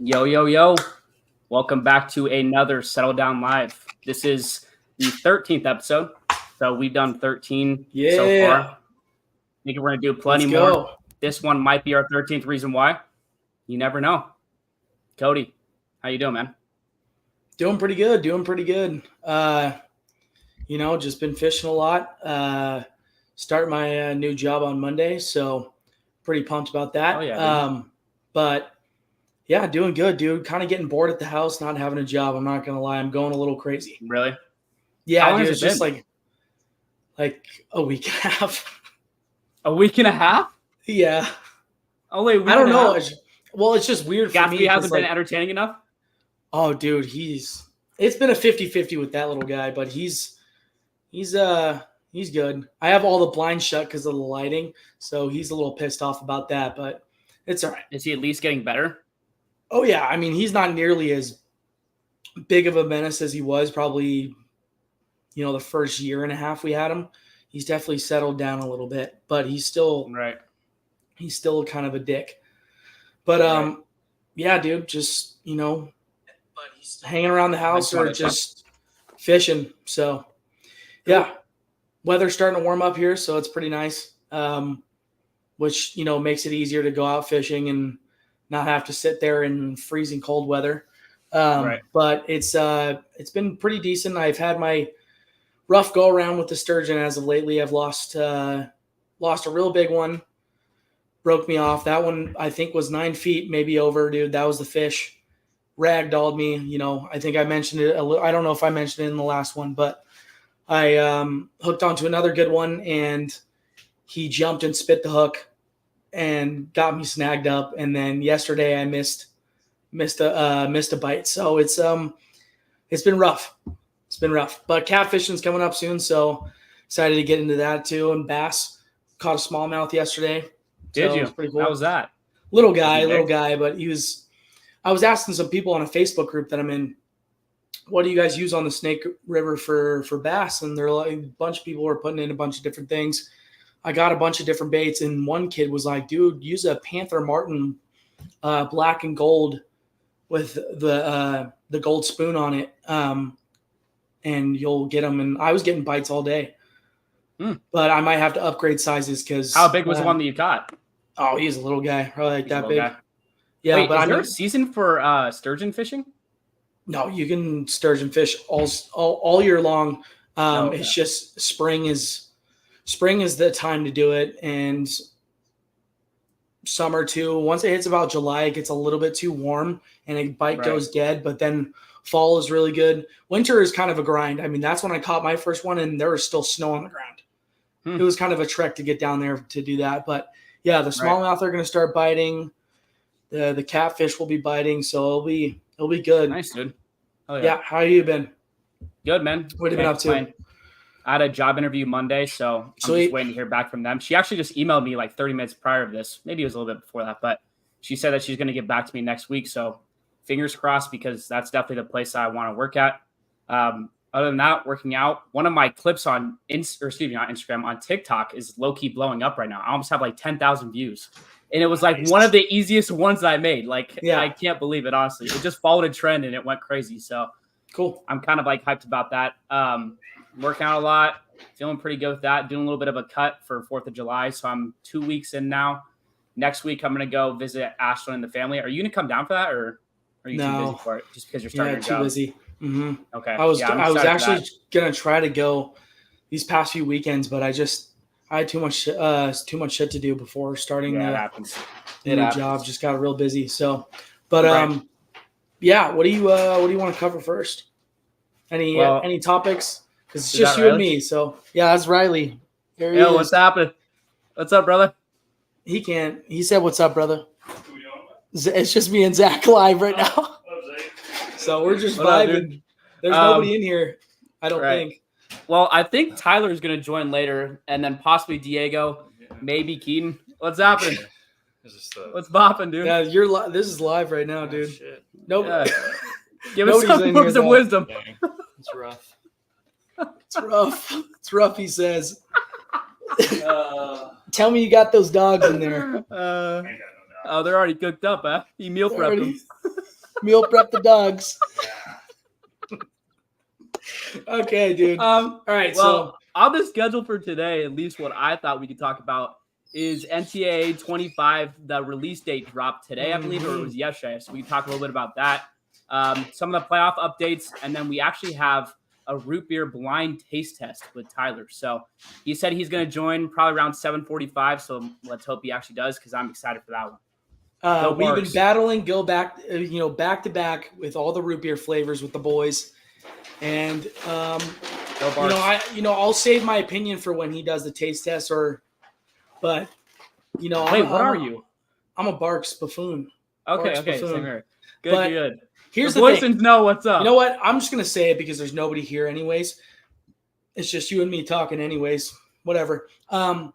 Yo, yo, yo. Welcome back to another Settle Down Live. This is the 13th episode. So we've done 13 so far. I think we're going to do plenty more. This one might be our 13th reason why. You never know. Cody, how you doing, man? Doing pretty good. Just been fishing a lot. Start my new job on Monday, so pretty pumped about that. Oh, yeah. But yeah, doing good, dude. Kind of getting bored at the house, not having a job. I'm not gonna lie, I'm going a little crazy. Really? Yeah, How long dude. has It's it just been? like a week and a half. A week and a half? Yeah. Only a week I don't and know. a half? Well, it's just weird for me. Gatsby hasn't been entertaining enough? Oh, dude, it's been a 50-50 with that little guy, but he's good. I have all the blinds shut because of the lighting, so he's a little pissed off about that, but it's all right. Is he at least getting better? Oh, yeah. I mean, he's not nearly as big of a menace as he was probably, the first year and a half we had him. He's definitely settled down a little bit, but he's still kind of a dick. But, yeah, dude, just, hanging around the house or just fishing. So, yeah, weather's starting to warm up here, so it's pretty nice, which, makes it easier to go out fishing and not have to sit there in freezing cold weather. But it's been pretty decent. I've had my rough go around with the sturgeon as of lately. I've lost a real big one, broke me off. That one I think was 9 feet, maybe over, dude. That was the fish. Ragdolled me. I think I mentioned it. I don't know if I mentioned it in the last one, but I hooked onto another good one, and he jumped and spit the hook and got me snagged up. And then yesterday I missed a bite. So it's been rough. But catfishing's coming up soon, so excited to get into that too. And bass, caught a smallmouth yesterday. Did you? It was pretty cool. How was that? Little guy, but I was asking some people on a Facebook group that I'm in, what do you guys use on the Snake River for bass? And they're like, a bunch of people were putting in a bunch of different things. I got a bunch of different baits, and one kid was like, dude, use a Panther Martin black and gold with the gold spoon on it, and you'll get them. And I was getting bites all day. But I might have to upgrade sizes because. How big was the one that you caught? Oh, he's a little guy, probably like that big. Guy. Yeah, wait, but is there a season for sturgeon fishing? No, you can sturgeon fish all year long. Okay. It's just spring is the time to do it, and summer too. Once it hits about July, it gets a little bit too warm and a bite goes dead. But then fall is really good. Winter is kind of a grind. I mean, that's when I caught my first one, and there was still snow on the ground. It was kind of a trek to get down there to do that. But yeah, the smallmouth are going to start biting. The catfish will be biting, so it'll be good. Nice, dude. Oh, yeah. How you been? Good, man. What have you been up to? I had a job interview Monday, so I'm just waiting to hear back from them. She actually just emailed me like 30 minutes prior to this. Maybe it was a little bit before that, but she said that she's going to get back to me next week. So fingers crossed, because that's definitely the place I want to work at. Other than that, working out. One of my clips on not Instagram, on TikTok is low-key blowing up right now. I almost have like 10,000 views. And it was like one of the easiest ones that I made. I can't believe it, honestly. It just followed a trend and it went crazy. So cool. I'm kind of like hyped about that. Working out a lot, feeling pretty good with that. Doing a little bit of a cut for 4th of July. So I'm 2 weeks in now. Next week, I'm going to go visit Ashlyn and the family. Are you going to come down for that, or are you too busy for it just because you're starting to go? Too busy. Mm-hmm. Okay. I was actually going to try to go these past few weekends, but I had too much shit to do before starting the new job. Just got real busy. So, but yeah. What do you want to cover first? Any topics? Because it's just you and me. So yeah, that's Riley. Yo, what's happening? What's up, brother? He can't. He said, "What's up, brother?" It's just me and Zach live right now. So we're just vibing. There's nobody in here, I don't think. Well, I think Tyler's going to join later, and then possibly Diego, maybe Keaton. What's happening? What's bopping, dude? Yeah, this is live right now, dude. Shit. Nope. Yeah. Give us some words of wisdom. It's rough. It's rough, he says. Tell me you got those dogs in there. Oh, they're already cooked up, huh? You meal prepped them. Meal prep the dogs. Okay, dude. All right. Well, on the schedule for today, at least what I thought we could talk about is NCAA 25. The release date dropped today, I believe, or it was yesterday. So we can talk a little bit about that. Some of the playoff updates, and then we actually have a root beer blind taste test with Tyler. So he said he's going to join probably around 7:45. So let's hope he actually does, because I'm excited for that one. We've been battling back to back with all the root beer flavors with the boys, and I'll save my opinion for when he does the taste test. But wait, what are you? I'm a Barks buffoon. Okay, buffoon. Same here. Good. Here's the thing. Know what's up. You know what? I'm just gonna say it because there's nobody here, anyways. It's just you and me talking, anyways. Whatever. I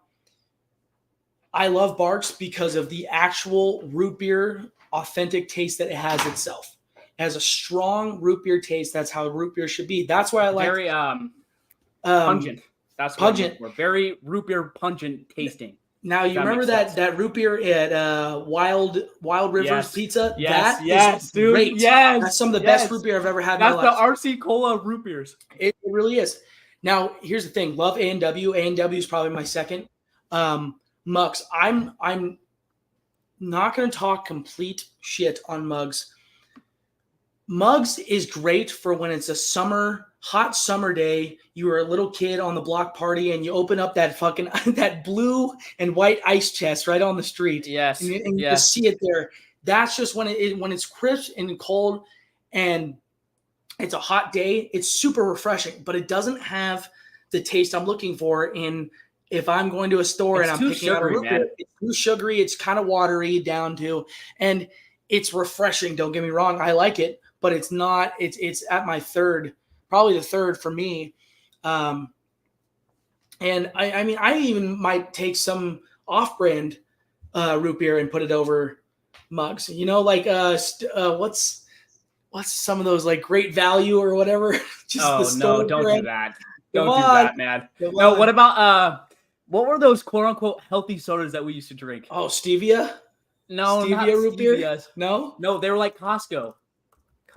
love Barks because of the actual root beer authentic taste that it has itself. It has a strong root beer taste. That's how root beer should be. That's why I like very pungent. That's pungent. We're very root beer pungent tasting. Now you remember that root beer at Wild Rivers Pizza? Yes, dude. Great. Yes, that's some of the best root beer I've ever had. That's in my life. The RC Cola root beers. It really is. Now here's the thing. Love A&W. A&W is probably my second. Mugs. I'm not going to talk complete shit on Mugs. Mugs is great for when it's a hot summer day. You were a little kid on the block party and you open up that blue and white ice chest right on the street. Yes. And you just see it there. That's just when it's crisp and cold and it's a hot day. It's super refreshing, but it doesn't have the taste I'm looking for if I'm going to a store and I'm picking out a root beer. It's too sugary. It's kind of watery down to, and it's refreshing. Don't get me wrong. I like it, but it's not, it's at my probably the third for me. And I mean, I even might take some off-brand root beer and put it over Mugs, like what's some of those like Great Value or whatever. Just don't do that. Don't do that, man. No, what about, what were those quote unquote healthy sodas that we used to drink? Oh, stevia? No, stevia not root beer? Stevias. No, they were like Costco.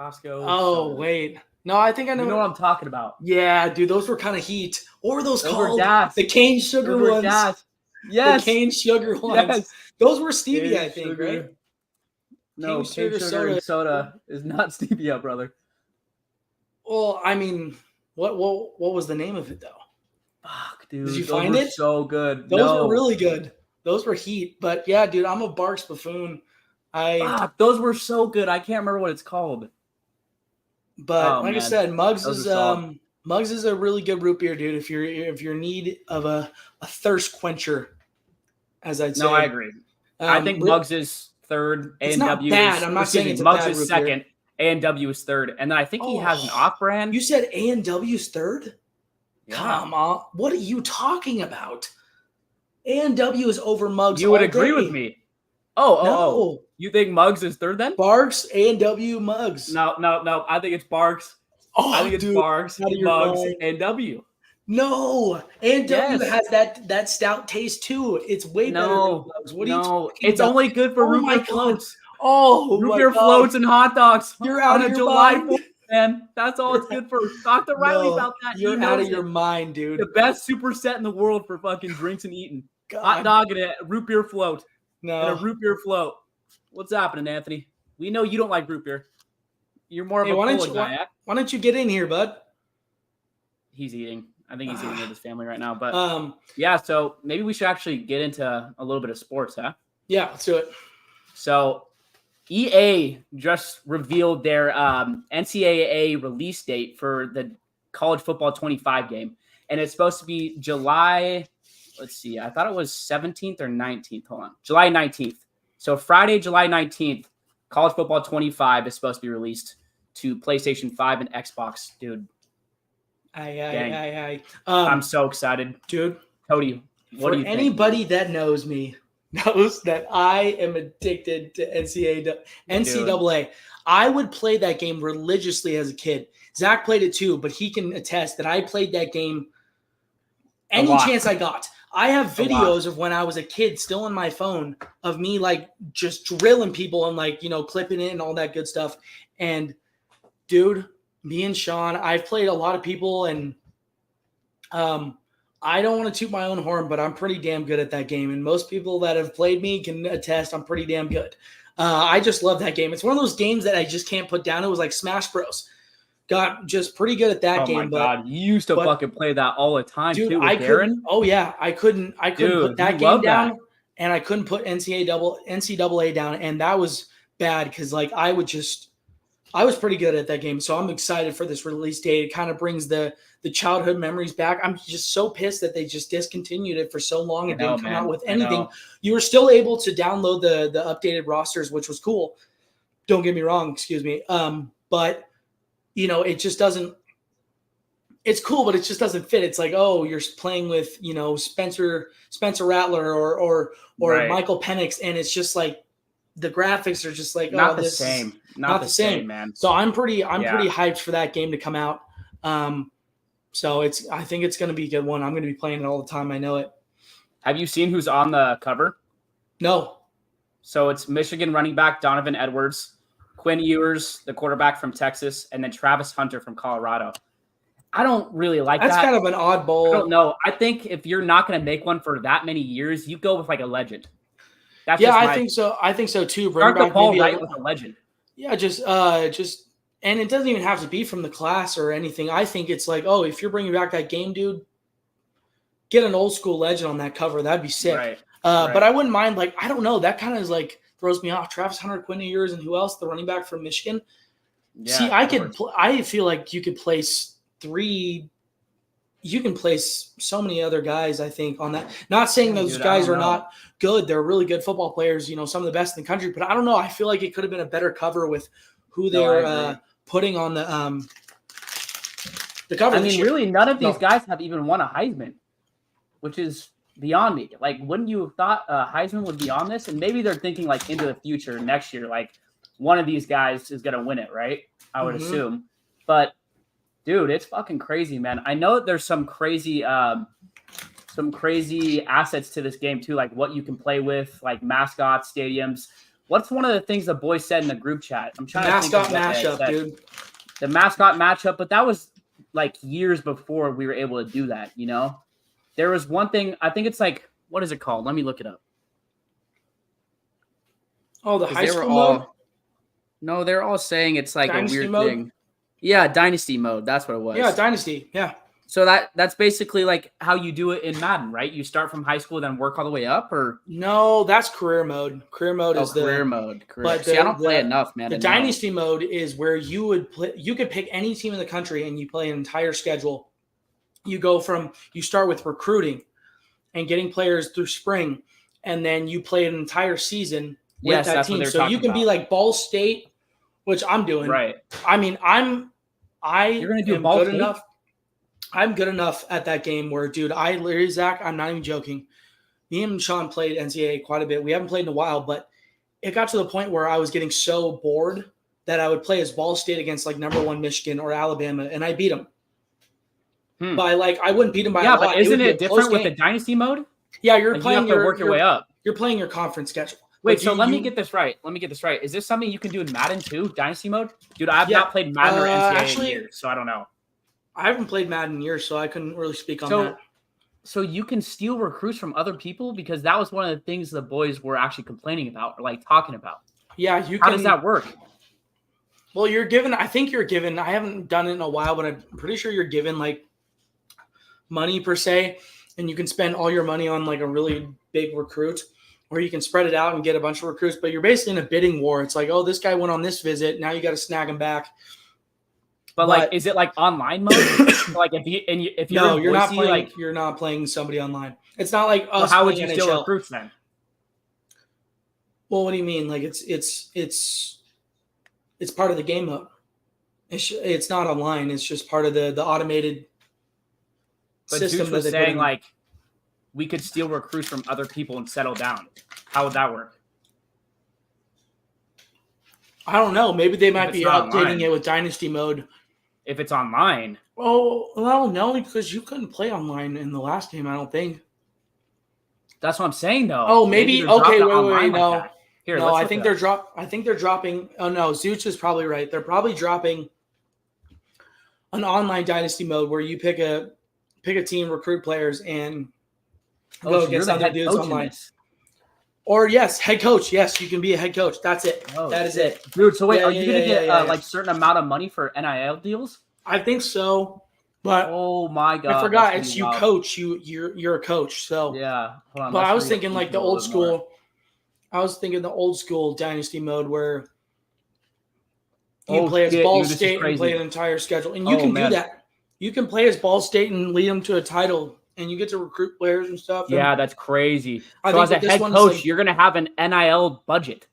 Oh, wait. No, I think I know. You know what I'm talking about. Yeah, dude, those were kind of heat. What were those called? The cane sugar ones. Yes. The cane sugar ones. Yes. Those were stevia, cane I think, sugar. right? No, cane sugar soda is not stevia, brother. Well, I mean, what was the name of it, though? Fuck, dude. Did you find it? So good. Those were really good. Those were heat. But yeah, dude, I'm a Barks buffoon. Those were so good. I can't remember what it's called. But I said, Mugs is a really good root beer, dude. If you're in need of a thirst quencher, as I'd say. No, I agree. I think Mugs is third. It's not bad. I'm not saying it's Mugs a bad is root second. beer. A&W is third, and then I think he has an off-brand. You said A&W is third? Yeah. Come on, what are you talking about? A&W is over Mugs. You would agree with me. Oh. You think Mugs is third then? Barks, A&W, Mugs. No. I think it's Barks. I think it's Barks, Mugs, A&W. No, A&W has that stout taste too. It's way better than Mugs. What are you talking it's about? only good for root beer floats. Root beer floats and hot dogs. You're out of your July mind. 4th, man. That's all it's good for. Talk to Riley about that. You're out of your mind, dude. The best superset in the world for fucking drinks and eating. God. Hot dog and a root beer float. No. And a root beer float. What's happening, Anthony? We know you don't like root beer. You're more of a cola guy. Why don't you get in here, bud? He's eating. I think he's eating with his family right now. But so maybe we should actually get into a little bit of sports, huh? Yeah, let's do it. So EA just revealed their NCAA release date for the college football 25 game. And it's supposed to be July, let's see, I thought it was 17th or 19th. Hold on. July 19th. So Friday, July 19th, college football 25 is supposed to be released to PlayStation 5 and Xbox. Dude. I'm so excited. Dude. Cody, what do you think? For anybody that knows me, knows that I am addicted to NCAA. I would play that game religiously as a kid. Zach played it too, but he can attest that I played that game any chance I got. I have videos of when I was a kid still on my phone of me like just drilling people and like, clipping it and all that good stuff. And dude, me and Sean, I've played a lot of people and I don't want to toot my own horn, but I'm pretty damn good at that game. And most people that have played me can attest I'm pretty damn good. I just love that game. It's one of those games that I just can't put down. It was like Smash Bros. Got just pretty good at that game. Oh my God. You used to fucking play that all the time, dude, too, with Darren. Oh yeah. I couldn't put that game down and I couldn't put NCAA down. And that was bad because like I was pretty good at that game. So I'm excited for this release date. It kind of brings the childhood memories back. I'm just so pissed that they just discontinued it for so long and didn't come out with anything. You were still able to download the updated rosters, which was cool. Don't get me wrong. Excuse me. But it just doesn't – it's cool, but it just doesn't fit. It's like, oh, you're playing with, Spencer Rattler or Michael Penix, and it's just like the graphics are just like, not the same. Not the same, man. So I'm pretty hyped for that game to come out. So I think it's going to be a good one. I'm going to be playing it all the time. I know it. Have you seen who's on the cover? No. So it's Michigan running back Donovan Edwards, Quinn Ewers, the quarterback from Texas, and then Travis Hunter from Colorado. I don't really like that. That's kind of an oddball. I don't know. I think if you're not going to make one for that many years, you go with like a legend. I think so. I think so too. Start the ball right with a legend. Yeah, and it doesn't even have to be from the class or anything. I think it's like, oh, if you're bringing back that game, dude, get an old school legend on that cover. That'd be sick. Right. But I wouldn't mind. Like, I don't know. That kind of is like throws me off. Travis Hunter, Quinn Ewers, and who else? The running back from Michigan. Yeah, see, I feel like you could place 3. You can place so many other guys, I think, on that. Not saying those guys are not good. They're really good football players, some of the best in the country. But I don't know. I feel like it could have been a better cover with who they're putting on the cover. I mean, really, none of these guys have even won a Heisman, which is beyond me. Like, wouldn't you have thought Heisman would be on this? And maybe they're thinking, like, into the future next year, like, one of these guys is going to win it, right? I would assume. But dude, it's fucking crazy, man. I know that there's some crazy assets to this game too, like what you can play with, like mascots, stadiums. What's one of the things the boys said in the group chat? I'm trying to think of what mascot matchup, dude. The mascot matchup, but that was like years before we were able to do that. There was one thing. I think it's like, what is it called? Let me look it up. Oh, the high school mode. No, they're all saying it's like Dynasty a weird mode? thing. Yeah, Dynasty mode. That's what it was. Yeah, Dynasty. Yeah. So that's basically like how you do it in Madden, right? You start from high school, then work all the way up, or no? That's career mode. Career mode is career mode. But see, I don't play enough, man. The Dynasty mode is where you would play. You could pick any team in the country, and you play an entire schedule. You start with recruiting and getting players through spring, and then you play an entire season with that team. So you can be like Ball State, which I'm doing. Right. I mean, you're gonna do Ball State? Enough. I'm good enough at that game where, dude, Zach, I'm not even joking. Me and Sean played NCAA quite a bit. We haven't played in a while, but it got to the point where I was getting so bored that I would play as Ball State against like number 1 Michigan or Alabama, and I beat them. By I wouldn't beat them by a lot. But isn't it different with the Dynasty mode? Yeah, you're playing you have to work your way up. You're playing your conference schedule. Wait, so let me get this right. Is this something you can do in Madden too, Dynasty mode? Dude, I have not played Madden or NCAA in years, so I don't know. I haven't played Madden in years, so I couldn't really speak on that. So you can steal recruits from other people? Because that was one of the things the boys were actually complaining about or like talking about. Yeah, you can. How does that work? Well, I think you're given, I haven't done it in a while, but I'm pretty sure you're given like money per se, and you can spend all your money on like a really big recruit, or you can spread it out and get a bunch of recruits, but you're basically in a bidding war. It's like, oh, this guy went on this visit. Now you got to snag him back. But like, is it like online mode? Like if you're not playing, like you're not playing somebody online. It's not like us. How would you NHL. steal recruits then? Well, what do you mean? Like it's part of the game mode. It's not online. It's just part of the automated system. But was saying like we could steal recruits from other people and settle down. How would that work? I don't know. Maybe they might be updating it with Dynasty mode. If it's online. Oh, well, no, because you couldn't play online in the last game, I don't think. That's what I'm saying, though. Oh, maybe. they're Okay, dropping it wait. online No, like that. Here, no. let's I look think it up. I think they're dropping. Oh no, Zooch is probably right. They're probably dropping an online dynasty mode where you pick a team, recruit players, and Oh, go so you're against the other head dudes coach in online. this. Or yes, head coach. Yes, you can be a head coach. That's it. Oh, That is shit. it. Dude, so wait, Yeah, are you going to get yeah. like certain amount of money for NIL deals? I think so, but Oh my God. I forgot that's it's gonna you be wild. coach. You're a coach. So, Yeah. Hold on. but Let's I was read thinking like into the it a little old bit more. school. I was thinking the old school dynasty mode where you Oh, play as shit, Ball dude, this is State and play crazy. an entire schedule, and you Oh, can do man. that. You can play as Ball State and lead them to a title, and you get to recruit players and stuff. Yeah, that's crazy. I So think as a with this head one, coach, like, you're going to have an NIL budget.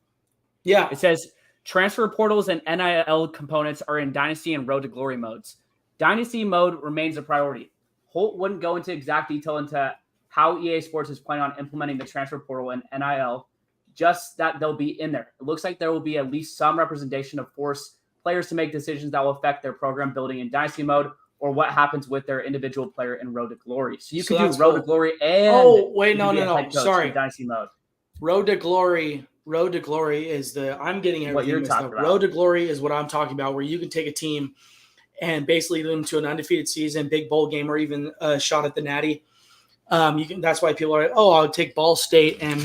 yeah, It says transfer portals and NIL components are in Dynasty and Road to Glory modes. Dynasty mode remains a priority. Holt wouldn't go into exact detail into how EA Sports is planning on implementing the transfer portal and NIL, just that they'll be in there. It looks like there will be at least some representation of force players to make decisions that will affect their program building in Dynasty mode or what happens with their individual player in Road to Glory. So you So could do that's Road to cool. Glory and Oh wait, you no, could be no, a head no. coach Sorry, in Dynasty mode. Road to Glory. Road to Glory is the I'm getting What everything you're mixed talking up. about. Road to Glory is what I'm talking about, where you can take a team and basically lead them to an undefeated season, big bowl game, or even a shot at the Natty. You can. That's why people are like, oh, I'll take Ball State and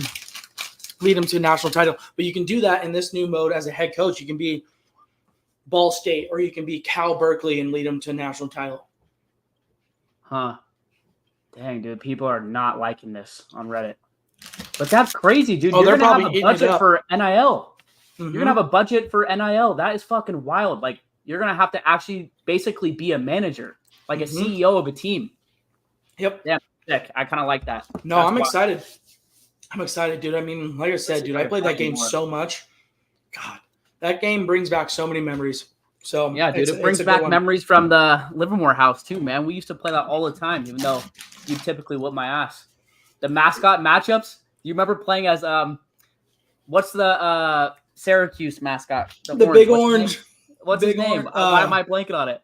lead them to a national title. But you can do that in this new mode as a head coach. You can be Ball State or you can be Cal Berkeley and lead them to a national title. Huh. Dang, dude. People are not liking this on Reddit. But that's crazy, dude. Oh, You're they're going to have probably a eating it budget up. for NIL. Mm-hmm. You're going to have a budget for NIL. That is fucking wild. Like, you're going to have to actually basically be a manager, like a CEO of a team. Yep. Yeah, sick. I kind of like that. No, That's I'm wild. excited. I'm excited, dude. I mean, like I said, dude, I played that game so much. God, that game brings back so many memories. So yeah, dude, it brings back memories from the Livermore house too, man. We used to play that all the time, even though you typically whip my ass. The mascot matchups. You remember playing as what's the Syracuse mascot? The big orange. What's his name? Why am I blanking on it?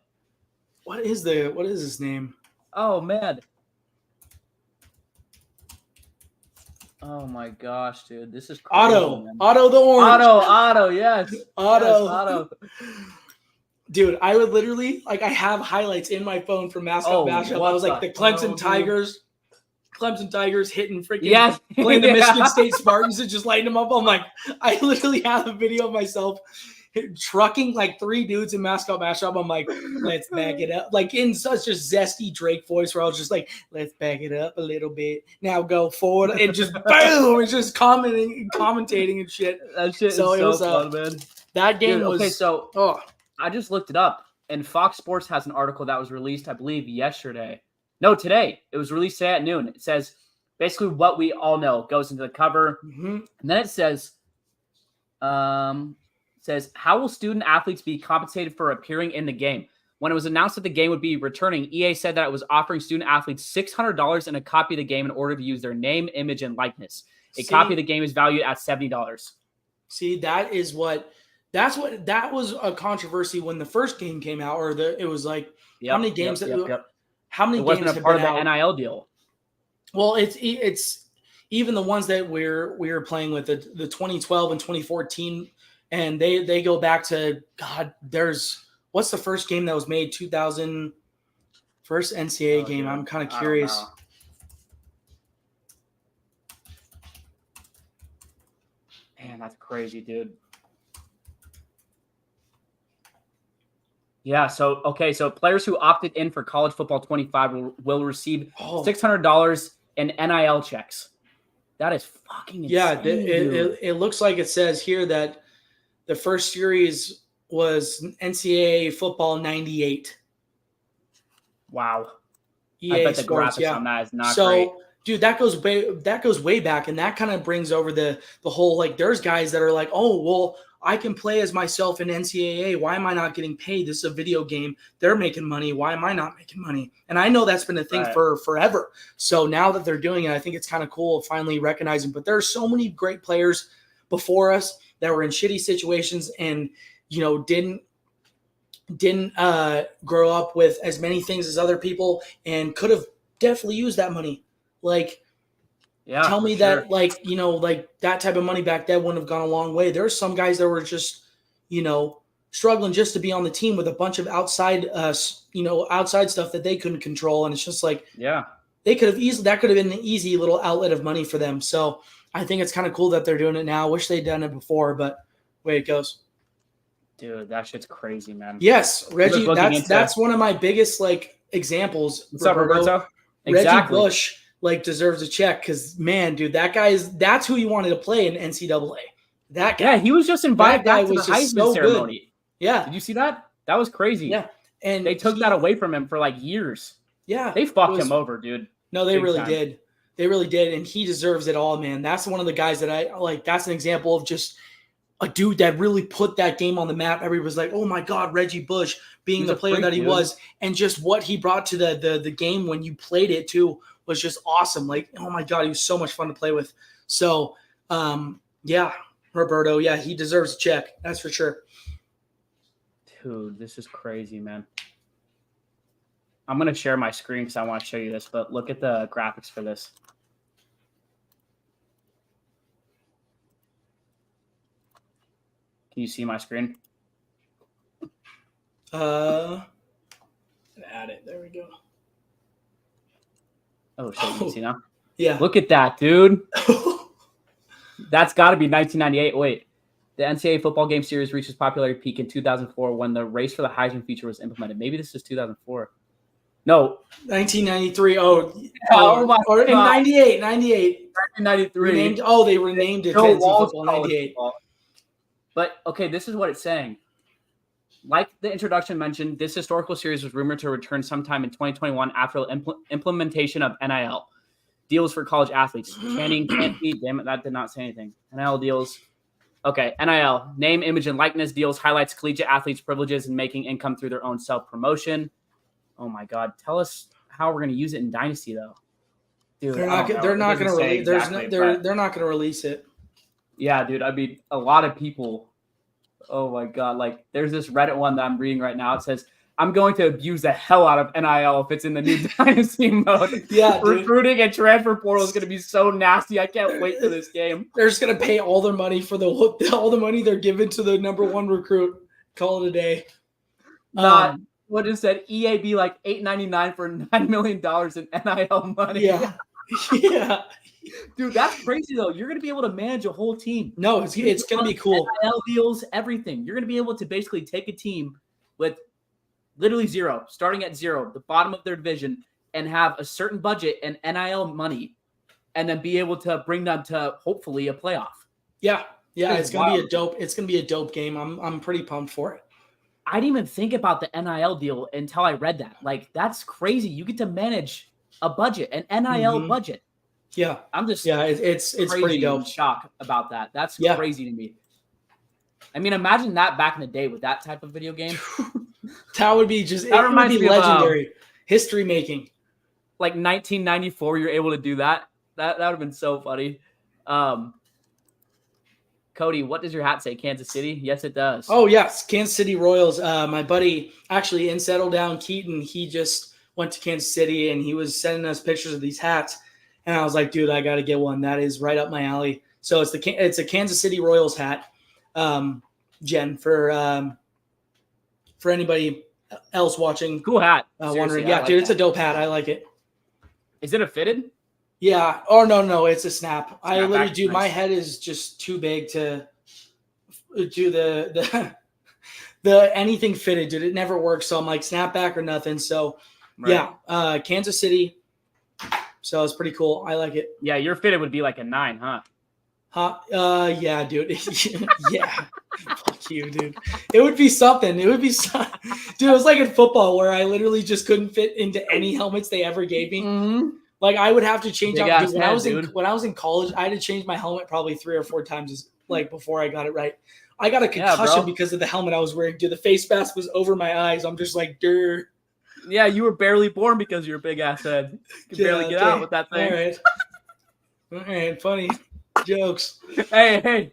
What is his name? Oh man. Oh my gosh, dude. This is crazy, Otto. Man. Otto the orange. Otto, yes. Otto. Yes, Otto. Dude, I would literally I have highlights in my phone from mascot mashup. I was like the Clemson Tigers. Clemson Tigers hitting freaking playing the Michigan State Spartans and just lighting them up. I'm like, I literally have a video of myself trucking like 3 dudes in mascot mashup. I'm like, let's back it up. Like in such a zesty Drake voice where I was just like, let's back it up a little bit. Now go forward and just boom, it's just commentating and shit. That shit so is so fun, man. That game was okay. So I just looked it up, and Fox Sports has an article that was released, I believe, yesterday. No, today. It was released today at noon. It says basically what we all know goes into the cover, and then it says, how will student athletes be compensated for appearing in the game? When it was announced that the game would be returning, EA said that it was offering student athletes $600 and a copy of the game in order to use their name, image, and likeness. A copy of the game is valued at $70. See, that was a controversy when the first game came out, or it was like how many games how many games have part been of the NIL deal? Well, it's even the ones that we were playing with the 2012 and 2014, and they go back to God. What's the first game that was made? 2000 first NCAA game. I'm kind of curious. Man, that's crazy, dude. Yeah, so players who opted in for College Football 25 will receive $600 in NIL checks. That is fucking insane. Yeah, it looks like it says here that the first series was NCAA Football 98. Wow. EA I bet the Sports, graphics on that is not great. Dude, that goes way back, and that kind of brings over the whole, like, there's guys that are like, oh, well, I can play as myself in NCAA. Why am I not getting paid? This is a video game. They're making money. Why am I not making money? And I know that's been a thing for forever. So now that they're doing it, I think it's kind of cool finally recognizing. But there are so many great players before us that were in shitty situations and, didn't grow up with as many things as other people and could have definitely used that money. Like, Yeah. Tell me that, like, that type of money back then wouldn't have gone a long way. There are some guys that were just, struggling just to be on the team with a bunch of outside stuff that they couldn't control. And it's just like, yeah, that could have been an easy little outlet of money for them. So I think it's kind of cool that they're doing it now. Wish they'd done it before, but way it goes. Dude, that shit's crazy, man. Yes, Reggie, that's one of my biggest examples. What's up, Roberto? Exactly. Reggie Bush deserves a check because, man, dude, that's who you wanted to play in NCAA. That guy. Yeah, he was just invited back to the Heisman ceremony. Good. Yeah. Did you see that? That was crazy. Yeah. And they took that away from him for years. Yeah. They fucked him over, dude. No, they really did. They really did. And he deserves it all, man. That's one of the guys that I like. That's an example of just a dude that really put that game on the map. Everybody was like, oh my God, Reggie Bush being the player that he was. And just what he brought to the game when you played it too was just awesome. Like, oh my God, he was so much fun to play with. So, yeah, Roberto, yeah, he deserves a check. That's for sure. Dude, this is crazy, man. I'm going to share my screen because I want to show you this, but look at the graphics for this. Can you see my screen? Add it. There we go. Oh, shit. You can see now? Yeah. Look at that, dude. That's got to be 1998. Wait. The NCAA football game series reached its popularity peak in 2004 when the race for the Heisman feature was implemented. Maybe this is 2004. No. 1993. Oh my or in 98. 1993. They renamed it to NCAA football 98. But, okay, this is what it's saying. Like the introduction mentioned, this historical series was rumored to return sometime in 2021 after the implementation of NIL. Deals for college athletes. Channing, damn it, that did not say anything. NIL deals. Okay, NIL. Name, image, and likeness deals highlights collegiate athletes' privileges in making income through their own self-promotion. Oh, my God. Tell us how we're going to use it in Dynasty, though. Dude, they're not going to release it. Yeah, dude. I mean, a lot of people. Oh my God! There's this Reddit one that I'm reading right now. It says, "I'm going to abuse the hell out of NIL if it's in the new Dynasty mode." Yeah, recruiting and transfer portal is going to be so nasty. I can't wait for this game. They're just going to pay all their money for all the money they're giving to the number one recruit. Call it a day. What is that? EA be like $8.99 for $9 million in NIL money. Yeah, yeah. Dude, that's crazy though. You're going to be able to manage a whole team. No, it's going to be cool. NIL deals, everything. You're going to be able to basically take a team with literally zero, starting at zero, the bottom of their division, and have a certain budget and NIL money, and then be able to bring them to hopefully a playoff. Yeah, it's going to be a dope. It's going to be a dope game. I'm pretty pumped for it. I didn't even think about the NIL deal until I read that. that's crazy. You get to manage a budget, an NIL budget. Yeah, I'm just it's pretty dope. In shock about that. That's crazy to me. I mean, imagine that back in the day with that type of video game. That would be legendary. History making. 1994, you're able to do that. That would have been so funny. Cody, what does your hat say? Kansas City? Yes, it does. Oh, yes. Kansas City Royals. My buddy, actually, in Settle Down, Keaton, he just went to Kansas City, and he was sending us pictures of these hats. And I was like, dude, I got to get one. That is right up my alley. So it's a Kansas City Royals hat, Jen, for anybody else watching. Cool hat. Wondering. Yeah, dude, it's a dope hat. I like it. Is it a fitted? Yeah. Oh, no, it's a snap. I literally do. Nice. My head is just too big to do the anything fitted, dude. It never works. So I'm like, snapback or nothing. So, right. Yeah, Kansas City. So it's pretty cool. I like it. Yeah, your fitted would be like a 9, huh? Yeah, dude. Yeah. Fuck you, dude. It would be something. Dude, it was like in football where I literally just couldn't fit into any helmets they ever gave me. Mm-hmm. I would have to change out. When I was in college, I had to change my helmet probably 3 or 4 times before I got it right. I got a concussion because of the helmet I was wearing. Dude, the face mask was over my eyes. I'm just like, dude. Yeah, you were barely born because of your big ass head. You could barely get out with that thing. All right. Funny jokes. Hey.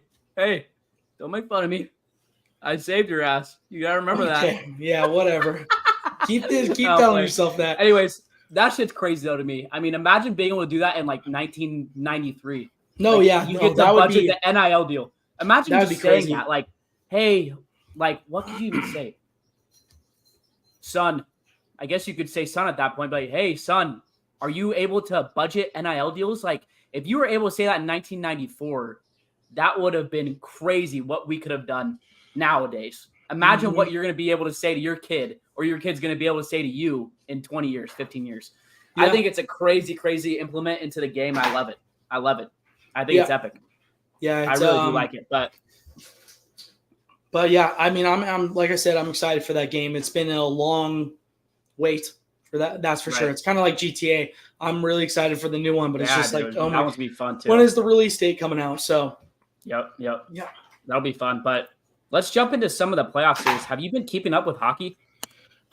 Don't make fun of me. I saved your ass. You got to remember that. Yeah, whatever. Keep telling yourself that. Anyways, That shit's crazy though to me. I mean, imagine being able to do that in like 1993. No, like, yeah, you no, get to that would budget be the NIL deal. Imagine that would just be saying crazy. that, like, hey, like, what could you even say, son? I guess you could say son at that point, but like, hey, son, are you able to budget NIL deals? Like, if you were able to say that in 1994, that would have been crazy. What we could have done nowadays. Imagine what you're going to be able to say to your kid, or your kid's going to be able to say to you in 20 years, 15 years. Yeah. I think it's a crazy, crazy implement into the game. I love it. I love it. I think it's epic. Yeah, I really do like it. But yeah, I mean, I'm like I said, I'm excited for that game. It's been a long wait for that. That's for sure. It's kind of like GTA. I'm really excited for the new one, but it's just dude, like, oh that my, one's gonna be fun too. When is the release date coming out? So, yeah, that'll be fun. But let's jump into some of the playoff series. Have you been keeping up with hockey?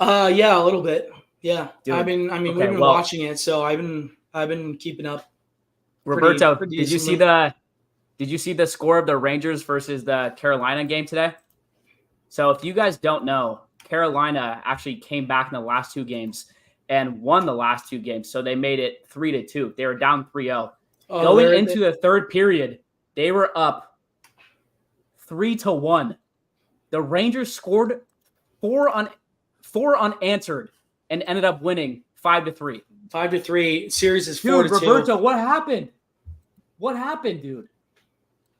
Yeah, a little bit. Yeah, dude. we've been watching it, so I've been keeping up. Roberto, did you see the score of the Rangers versus the Carolina game today? So if you guys don't know, Carolina actually came back in the last two games and won the last two games. So they made it 3-2. They were down 3-0. Going into the third period, they were up 3-1. The Rangers scored four unanswered and ended up winning 5-3. 5-3. Series is 4-2. Dude, Roberto, what happened? What happened, dude?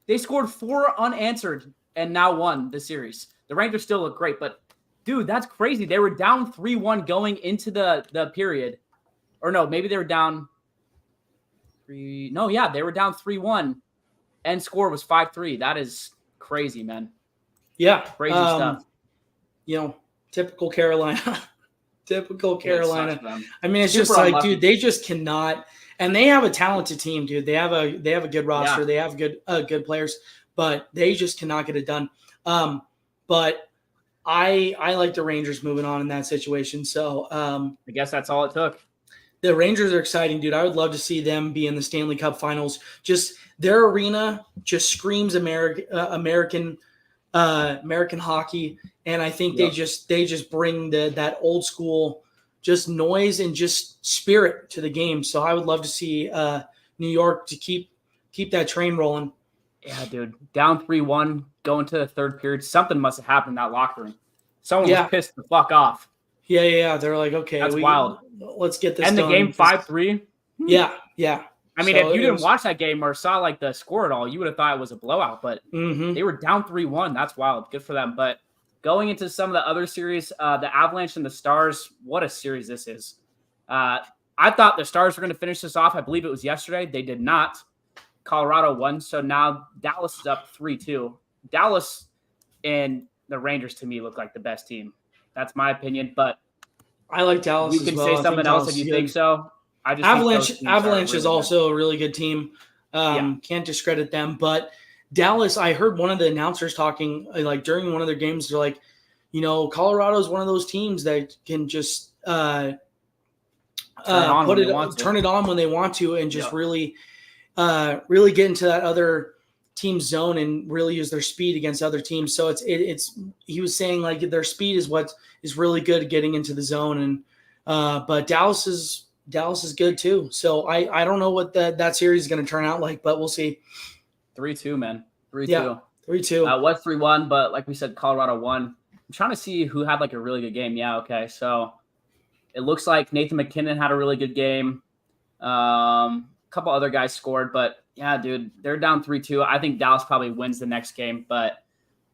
They scored 4 unanswered and now won the series. The Rangers still look great, but dude, that's crazy. They were down 3-1 going into the period. Or no, maybe they were down 3. No, yeah, they were down 3-1 and score was 5-3. That is crazy, man. Yeah. Crazy stuff. Typical Carolina. Typical Carolina. I mean, it's super just like, unlucky. dude, they just cannot. And they have a talented team, dude. They have a good roster. Yeah. They have good players, but they just cannot get it done. But I like the Rangers moving on in that situation. So I guess that's all it took. The Rangers are exciting, dude. I would love to see them be in the Stanley Cup Finals. Just their arena just screams American hockey, and I think they just bring that old school just noise and just spirit to the game. So I would love to see New York to keep that train rolling. Yeah, dude. Down 3-1, going to the third period. Something must have happened in that locker room. Someone was pissed the fuck off. Yeah. They're like, okay, that's wild. Let's get this done. And the game 5-3. Yeah. I mean, if you didn't watch that game or saw like the score at all, you would have thought it was a blowout. But they were down 3-1. That's wild. Good for them. But going into some of the other series, the Avalanche and the Stars, what a series this is. I thought the Stars were going to finish this off. I believe it was yesterday. They did not. Colorado won. So now Dallas is up 3-2. Dallas and the Rangers, to me, look like the best team. That's my opinion. But I like Dallas. You can say something else if you think so. I just Avalanche is also a really good team. Can't discredit them. But Dallas, I heard one of the announcers talking like during one of their games. They're like, Colorado is one of those teams that can just turn it on when they want to, and just really get into that other team's zone and really use their speed against other teams. So it's he was saying like their speed is what is really good at getting into the zone, and but Dallas is good too. So I don't know what that series is going to turn out like, but we'll see. 3-2, man. 3-2. Yeah, 3-2. Was 3-1, but like we said, Colorado won. I'm trying to see who had like a really good game. Yeah, okay. So it looks like Nathan McKinnon had a really good game. A couple other guys scored, but yeah, dude, they're down 3-2. I think Dallas probably wins the next game. But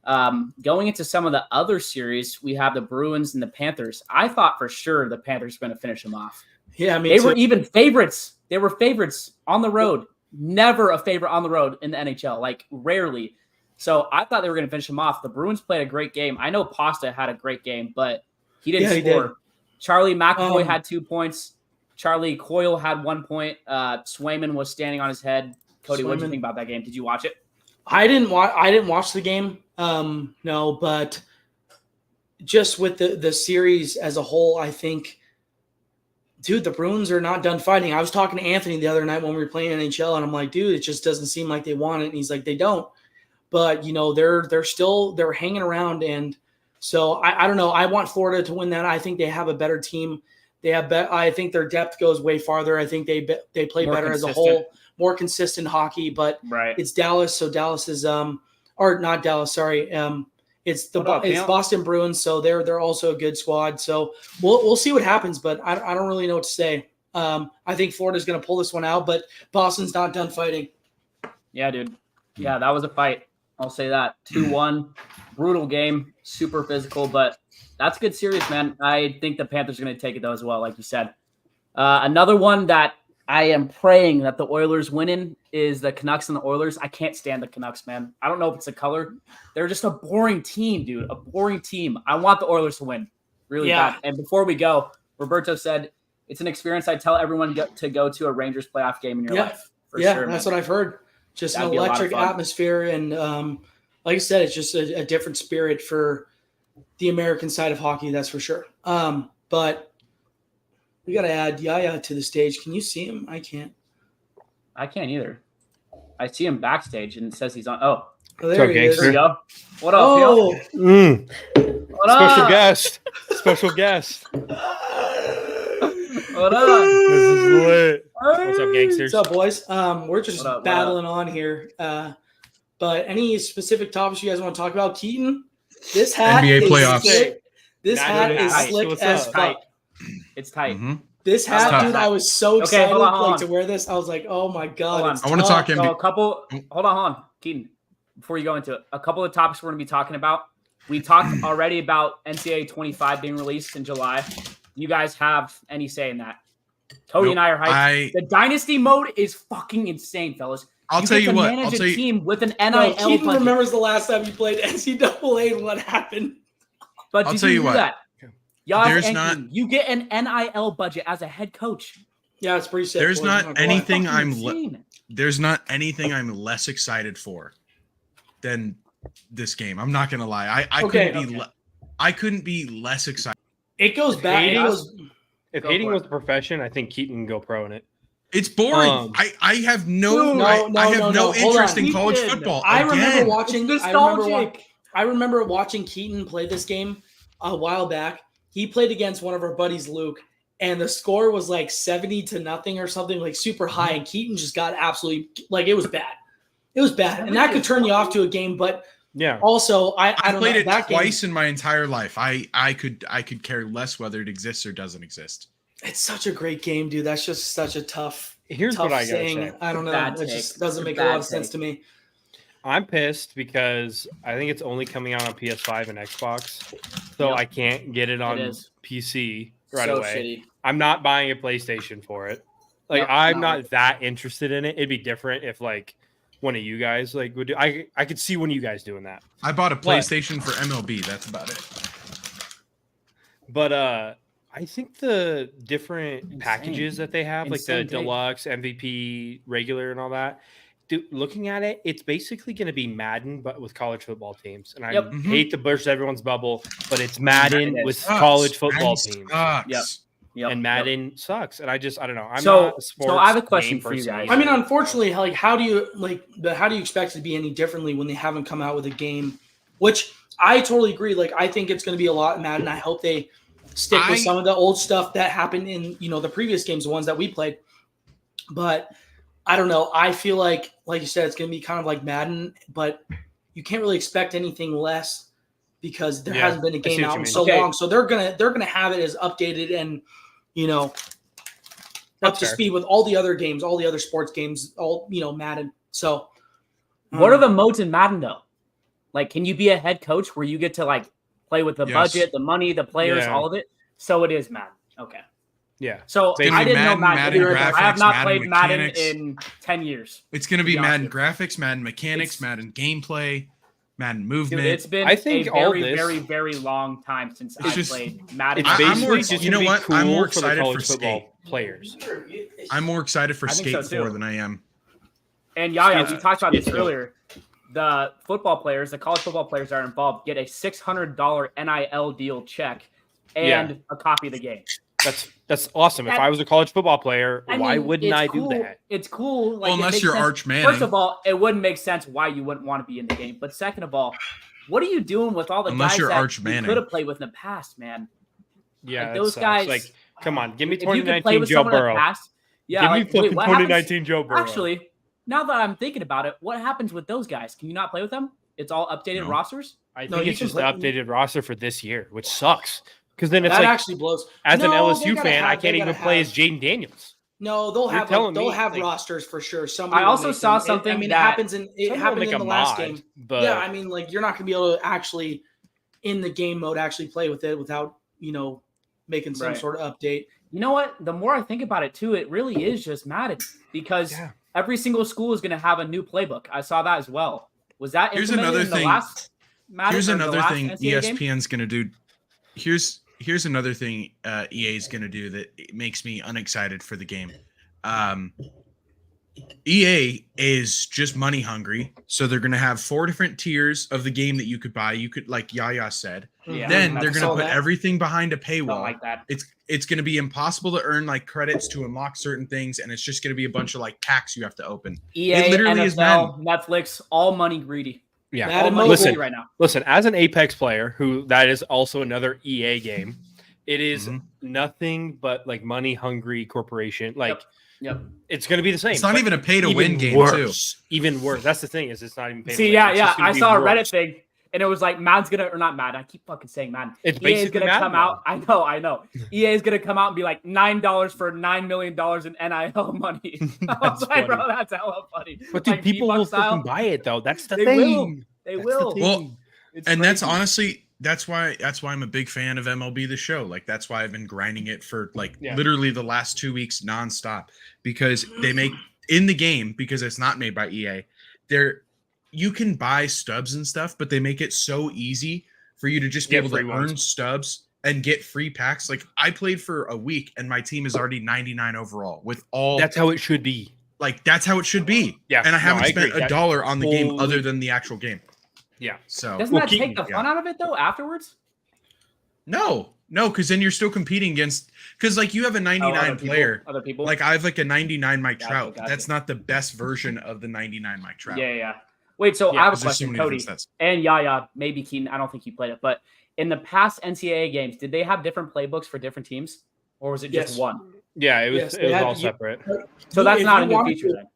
going into some of the other series, we have the Bruins and the Panthers. I thought for sure the Panthers were going to finish them off. Yeah, they were even favorites. They were favorites on the road. Never a favorite on the road in the NHL, like rarely. So I thought they were going to finish them off. The Bruins played a great game. I know Pasta had a great game, but he didn't score. He did. Charlie McAvoy had 2 points. Charlie Coyle had 1 point. Swayman was standing on his head. Cody, what did you think about that game? Did you watch it? I didn't watch the game. No, but just with the series as a whole, I think, dude, the Bruins are not done fighting. I was talking to Anthony the other night when we were playing NHL, and I'm like, dude, it just doesn't seem like they want it. And he's like, they don't. But they're hanging around, and so I don't know. I want Florida to win that. I think they have a better team I think their depth goes way farther. I think they play More better consistent. as a whole, more consistent hockey. But it's Dallas, so Dallas is or not Dallas. Sorry, it's Boston Bruins, so they're also a good squad. So we'll see what happens, but I don't really know what to say. I think Florida's going to pull this one out, but Boston's not done fighting. Yeah, dude. Yeah, that was a fight. I'll say that. 2-1, brutal game, super physical, but that's a good series, man. I think the Panthers are going to take it, though, as well, like you said. Another one that I am praying that the Oilers win in is the Canucks and the Oilers. I can't stand the Canucks, man. I don't know if it's a color. They're just a boring team, dude. A boring team. I want the Oilers to win really bad. And before we go, Roberto said it's an experience I tell everyone to go to a Rangers playoff game in your life. For sure, that's what I've heard. Just an electric atmosphere. And like I said, it's just a different spirit for the American side of hockey, that's for sure. But we got to add Yaya to the stage. Can you see him? I can't. I can't either. I see him backstage and it says he's on. Oh, there he is. There you go. What up, What Special guest. Special guest. What up? This is lit. What's up, gangsters? What's up, boys? We're just battling on here. But any specific topics you guys want to talk about? Keaton, this hat NBA is playoffs. Slick. This hat is slick as fuck. It's tight. Mm-hmm. This hat, dude, I was so excited to wear this. I was like, oh my God. I want to talk NBA. So hold on, Keaton, before you go into it, a couple of topics we're going to be talking about. We talked already about NCAA 25 being released in July. You guys have any say in that? Cody and I are hyped. The dynasty mode is fucking insane, fellas. I'll tell you what. Manage a team with an NIL. Keaton remembers the last time you played NCAA and what happened. But I'll tell you what. That? You get an NIL budget as a head coach. Yeah, it's pretty sick. There's not anything there's not anything I'm less excited for than this game. I'm not gonna lie. I couldn't be less excited. It goes back. If hating was a profession, I think Keaton can go pro in it. It's boring. I have no interest in college football. I remember watching Keaton play this game a while back. He played against one of our buddies, Luke, and the score was like 70-0 or something, like super high. And Keaton just got absolutely it was bad. It was bad, and that could turn you off to a game. But also I played it twice in my entire life. I could care less whether it exists or doesn't exist. It's such a great game, dude. That's just such a tough. Here's what I gotta say. I don't know. It just doesn't make a lot of sense to me. I'm pissed because I think it's only coming out on PS5 and Xbox, so I can't get it on PC right away. Shitty. I'm not buying a PlayStation for it. I'm not that interested in it. It'd be different if one of you guys would do. I could see one of you guys doing that. I bought a PlayStation for MLB. That's about it. But I think the different packages that they have, the deluxe, MVP, regular, and all that. Dude, looking at it, it's basically going to be Madden, but with college football teams. And I hate to burst everyone's bubble, but it's Madden with college football teams. Yep. And Madden sucks. And I don't know. I'm not a sports so I have a question for you guys. I mean, unfortunately, how do you expect it to be any differently when they haven't come out with a game? Which I totally agree. I think it's going to be a lot Madden. I hope they stick with some of the old stuff that happened in the previous games, the ones that we played. But I don't know. I feel like you said, it's going to be kind of like Madden, but you can't really expect anything less because there hasn't been a game out in so long. So they're gonna have it as updated and up to speed with all the other games, all the other sports games, all Madden. So what are the modes in Madden though? Can you be a head coach where you get to play with the budget, the money, the players, all of it? So it is Madden. Okay. Yeah. So I didn't know Madden graphics, I have not played mechanics. Madden in 10 years. It's going to be Madden graphics, Madden mechanics, Madden gameplay, Madden movement. Dude, it's been very, very long time since I played Madden. It's basically just you know what? Cool I'm more excited for Skate players. I'm more excited for Skate 4 than I am. And Yaya, we talked about this earlier. The football players, the college football players that are involved, get a $600 NIL deal check and a copy of the game. That's awesome. If I was a college football player, why wouldn't I do that? It's cool. Unless you're Arch Manning. First of all, it wouldn't make sense why you wouldn't want to be in the game. But second of all, what are you doing with all the guys that you could have played with in the past, man? Yeah, those guys. Come on, give me If you could 2019 play with Joe someone that Burrow. passed, yeah, Give me like, fucking what 2019 Joe Burrow. Actually, now that I'm thinking about it, what happens with those guys? Can you not play with them? It's all updated rosters? I think it's just the updated roster for this year, which sucks. Because then it's that like, actually blows. As an LSU fan, I can't even play as Jaden Daniels. No, they'll have rosters for sure. Somebody I also saw something. it happens in the last game. But yeah, I mean, like you're not gonna be able to actually in the game mode actually play with it without making some sort of update. You know what? The more I think about it too, it really is just Madden because every single school is going to have a new playbook. I saw that as well. Was that implemented in the last Madden? Here's another thing NCAA ESPN's going to do. Here's another thing EA is going to do that makes me unexcited for the game. EA is just money hungry, so they're going to have 4 different tiers of the game that you could buy. You could, like Yaya said, then they're going to put everything behind a paywall. Like that. It's going to be impossible to earn like credits to unlock certain things, and it's just going to be a bunch of like packs you have to open. EA, it literally NFL, is Netflix, all money greedy. Yeah, listen, right now. Listen, as an Apex player, that is also another EA game. It is nothing but like money hungry corporation. Like, it's going to be the same. It's not even a pay to win game, too. Even worse. That's the thing is, it's not even pay to win. I saw a Reddit thing, and it was like Madden's gonna, or not Madden. I keep fucking saying Madden. It's EA is gonna come out. I know. EA is gonna come out and be like $9 for $9 million in NIL money. I was like, bro, that's hella funny. But dude, like, people will fucking buy it though. That's the thing. They will. Well, and that's honestly. That's why I'm a big fan of MLB The Show. Like that's why I've been grinding it for literally the last 2 weeks nonstop because they make in the game because it's not made by EA. You can buy stubs and stuff, but they make it so easy for you to just be able to earn stubs and get free packs. Like I played for a week and my team is already 99 overall with all. That's how it should be. Like that's how it should be. Yeah, and I haven't spent $1 on the game other than the actual game. Yeah. So doesn't that take the fun out of it though afterwards? No, because then you're still competing against because like you have a 99 player. Other people. Like I have like a 99 Mike Trout. That's not the best version of the 99 Mike Trout. Yeah. Wait, so I have a question, Cody and Yaya, maybe Keaton. I don't think you played it, but in the past NCAA games, did they have different playbooks for different teams, or was it just one? Yeah, it was all separate. So that's not a new feature then.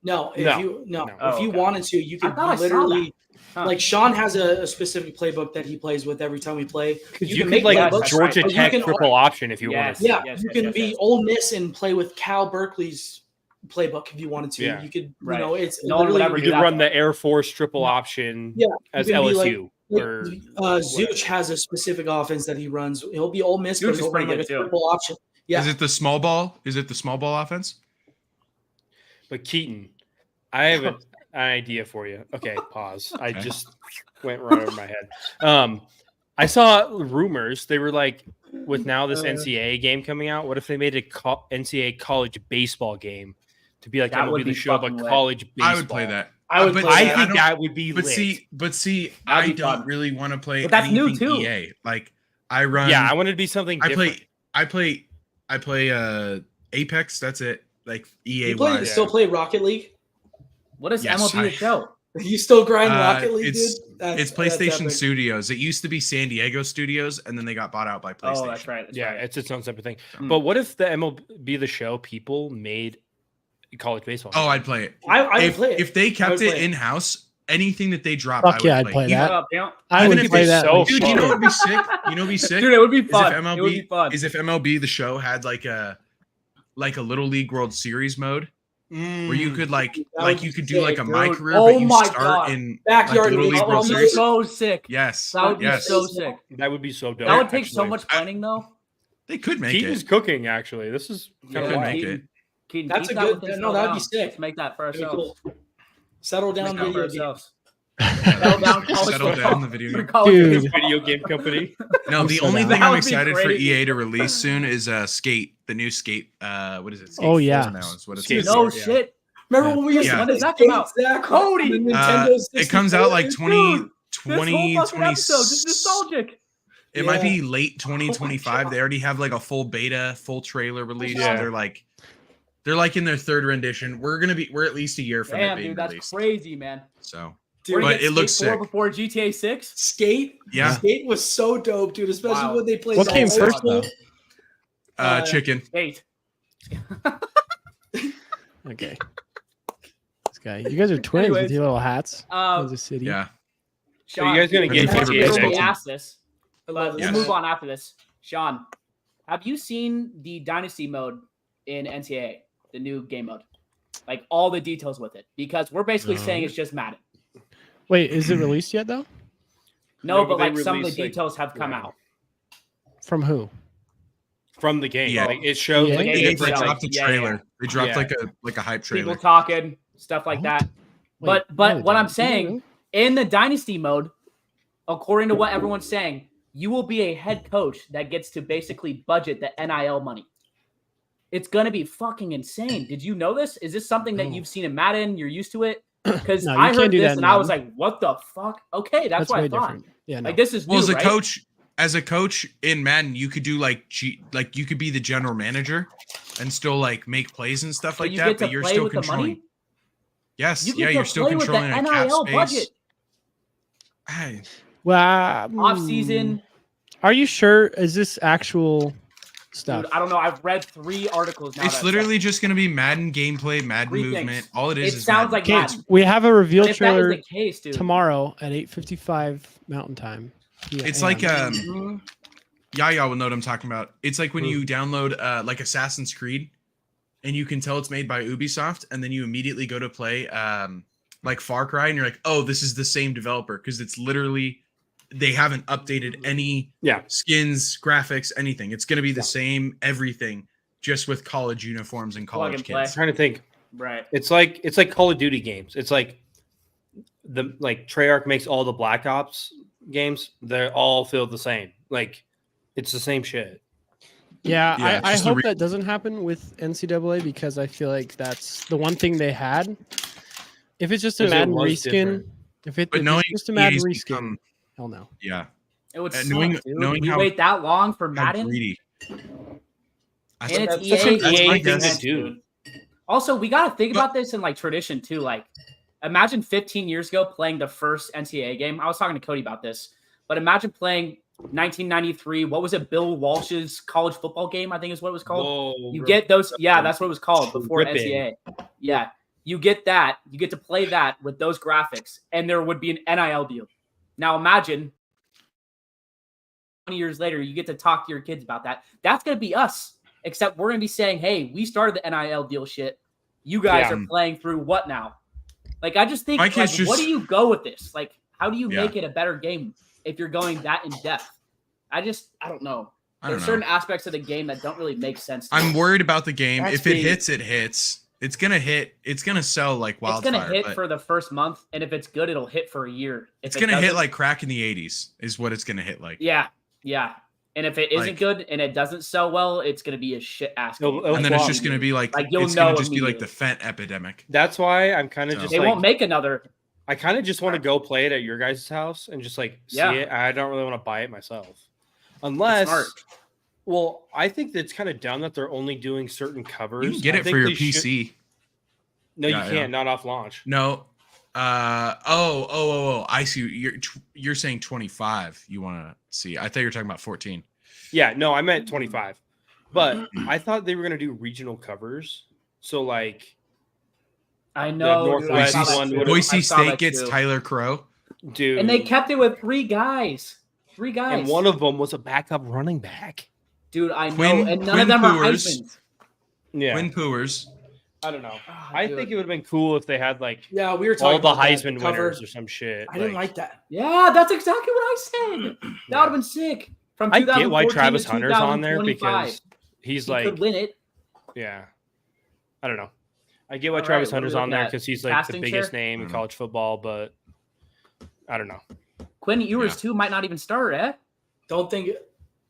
No, if you wanted to, you could literally. Like Sean has a specific playbook that he plays with every time we play. You can make like Georgia Tech triple option if you want to. Yeah, you can be Ole Miss and play with Cal Berkeley's playbook if you wanted to. You could, it's literally you could run the Air Force triple option as LSU. Zuch has a specific offense that he runs. He'll be Ole Miss, but he'll run like a triple option. Yeah. Is it the small ball? Is it the small ball offense? But Keaton, I have an idea for you. Okay, pause. I just went right over my head. I saw rumors. They were like, with now this NCAA game coming out, what if they made a NCAA college baseball game to be like MLB The Show, but college baseball? I would play that. I think that would be but lit. See, I don't really want to play. But that's new too. EA. Like I run. Yeah, I want it to be something different. I play Apex. That's it. Like EA. You still play Rocket League? What is MLB The Show? You still grind Rocket League, dude? It's PlayStation Studios. It used to be San Diego Studios, and then they got bought out by PlayStation. Oh, that's right. It's its own separate thing. But what if the MLB The Show people made college baseball? Oh, I'd play it. I would play it. If they kept it in-house, anything that they drop, I'd play that. I would play that. Dude, you know what would be sick? Dude, it would be fun. It would be fun. If MLB The Show had like a Little League World Series mode, where you could you could do like a my career, but you start in backyard Little League World Series. So sick. Yes, that would be so sick. That would be so dope. That would take so much planning, though. They could make Keaton's cooking. Actually, this is make it. Keaton, that's a good. No, that'd be sick. Let's make that for ourselves. Cool. Settle down for ourselves. Settle down the video game company. No, the only thing I'm excited for EA to release soon is Skate, the new Skate. What is it? Skate 4 now is what it's shit. Remember when we used to when does that come out? Cody, it comes out like 2020. Just nostalgic. It might be late 2025. They already have like a full beta, full trailer release. Yeah. They're like in their third rendition. We're at least a year from it being that's released. Crazy, man. So, but it looks sick. Before GTA 6, Skate. Yeah, Skate was so dope, dude. Especially when they played. What came first though? Chicken. Eight. Okay. This guy. You guys are twins with your little hats. Kansas City. Yeah. Sean, are you guys going to get we asked this, but Yes. we'll move on after this. Sean, have you seen the Dynasty mode in NCAA, the new game mode? Like all the details with it? Because we're basically saying it's just Madden. Wait, is it released yet though? No, but like some of the details have come out. From who? From the game. Yeah. Like it shows Yeah. like They Yeah. dropped a trailer. Yeah. They dropped like a hype trailer. People talking, stuff like that. Wait, But no, what I'm they saying, didn't. in the Dynasty mode, according to what everyone's saying, you will be a head coach that gets to basically budget the NIL money. It's going to be fucking insane. Did you know this? Is this something that you've seen in Madden? You're used to it? Because No, you I can't heard do that this in and I was Madden. like, what the fuck? Okay, that's what I way thought. different. Yeah, no. Like, this is new, Well, right? as a coach in Madden, you could do like you could be the general manager and still like make plays and stuff But like you that, get to but you're play still with the controlling. money? Yes, You get to you're still play with the controlling a cap NIL space. budget. Hey, Well, Off season. Are you sure? Is this actual stuff? Dude, I don't know. I've read 3 articles now. it's that literally just going to be Madden gameplay, Madden 3 movement. things. All it is sounds Madden. like Okay, Madden. we have a reveal But if that trailer is the case, dude. tomorrow at 8:55 Mountain Time. It's PM. like Mhm. Yaya will know what I'm talking about. It's like when you download like Assassin's Creed, and you can tell it's made by Ubisoft, and then you immediately go to play like Far Cry, and you're like, oh, this is the same developer, because it's literally they haven't updated any skins, graphics, anything. It's going to be the same everything, just with college uniforms and Plug college and play. I'm kids. trying to think. Right. It's like Call of Duty games. It's like Treyarch makes all the Black Ops games. They all feel the same. Like it's the same shit. Yeah, Yeah, I just a hope that doesn't happen with NCAA because I feel like that's the one thing they had. If it's just a Because it Madden was reskin, different. if But it's knowing just a Madden EA's reskin, become- hell no. Yeah, It would And suck, knowing- dude. knowing We how- wait that long for how Madden, greedy. and it's That's such an EA. EA my thing guess. to do. Also, we got to think But- about this in like tradition too. Like, imagine 15 years ago playing the first NCAA game. I was talking to Cody about this, but imagine playing 1993. What was it? Bill Walsh's college football game, I think is what it was called. Whoa, You bro. get those. Yeah, that's what it was called before Tripping. NCAA. Yeah. You get that. You get to play that with those graphics, and there would be an NIL deal. Now imagine 20 years later, you get to talk to your kids about that. That's going to be us, except we're going to be saying, hey, we started the NIL deal shit. You guys Yeah. are playing through what now? Like, I just think, My like, kids just- what do you go with this? Like, how do you Yeah. make it a better game if you're going that in depth? I don't know. I don't There's know. certain aspects of the game that don't really make sense to I'm me. worried about the game. That's If it big. hits, it hits. It's gonna hit. It's gonna sell like It's wildfire. going to hit but for the first month, and if it's good, it'll hit for a year. If it's it gonna hit doesn't- like crack in the '80s. Is what it's gonna hit like. Yeah. And if it isn't Like- good and it doesn't sell well, it's going to be a shit ass game. It'll And then it's flop. just gonna be like you'll it's gonna know just be like immediately. the Fent epidemic. That's why I'm kind of So- just They like won't make another. I kind of just want to go play it at your guys' house and just like see Yeah. it. I don't really want to buy it myself, It's unless. smart. Well, I think that's kind of dumb that they're only doing certain covers. You can get I it think for your they should- PC. No, Yeah, you can't. Not off launch. No. I see. You're saying 25. You want to see? I thought you were talking about 14. Yeah, no, I meant 25. But I thought they were gonna do regional covers. So like, I know. dude, I Northwest saw that one too. would- I Boise saw State that gets too. Tyler Crow. dude, And they kept it with 3 guys. 3 guys. and one of them was a backup running back. Dude, I know. Quinn- And none Quinn of them are Powers. Heismans. Yeah, Quinn Powers. I don't know. Ah, I dude. think it would have been cool if they had like Yeah, we were all talking the about that Heisman cover. winners or some shit. I didn't like that. Yeah, that's exactly what I said. That would have been sick. From I get why 2014 Travis to Hunter's on there 2025. because he's He like, could win it. yeah, I don't know. I get why All Travis right, what are we Hunter's on looking there at? because he's like the Casting biggest chair? name in college football, but I don't know. Quinn Ewers Yeah. too might not even start, eh? Don't think.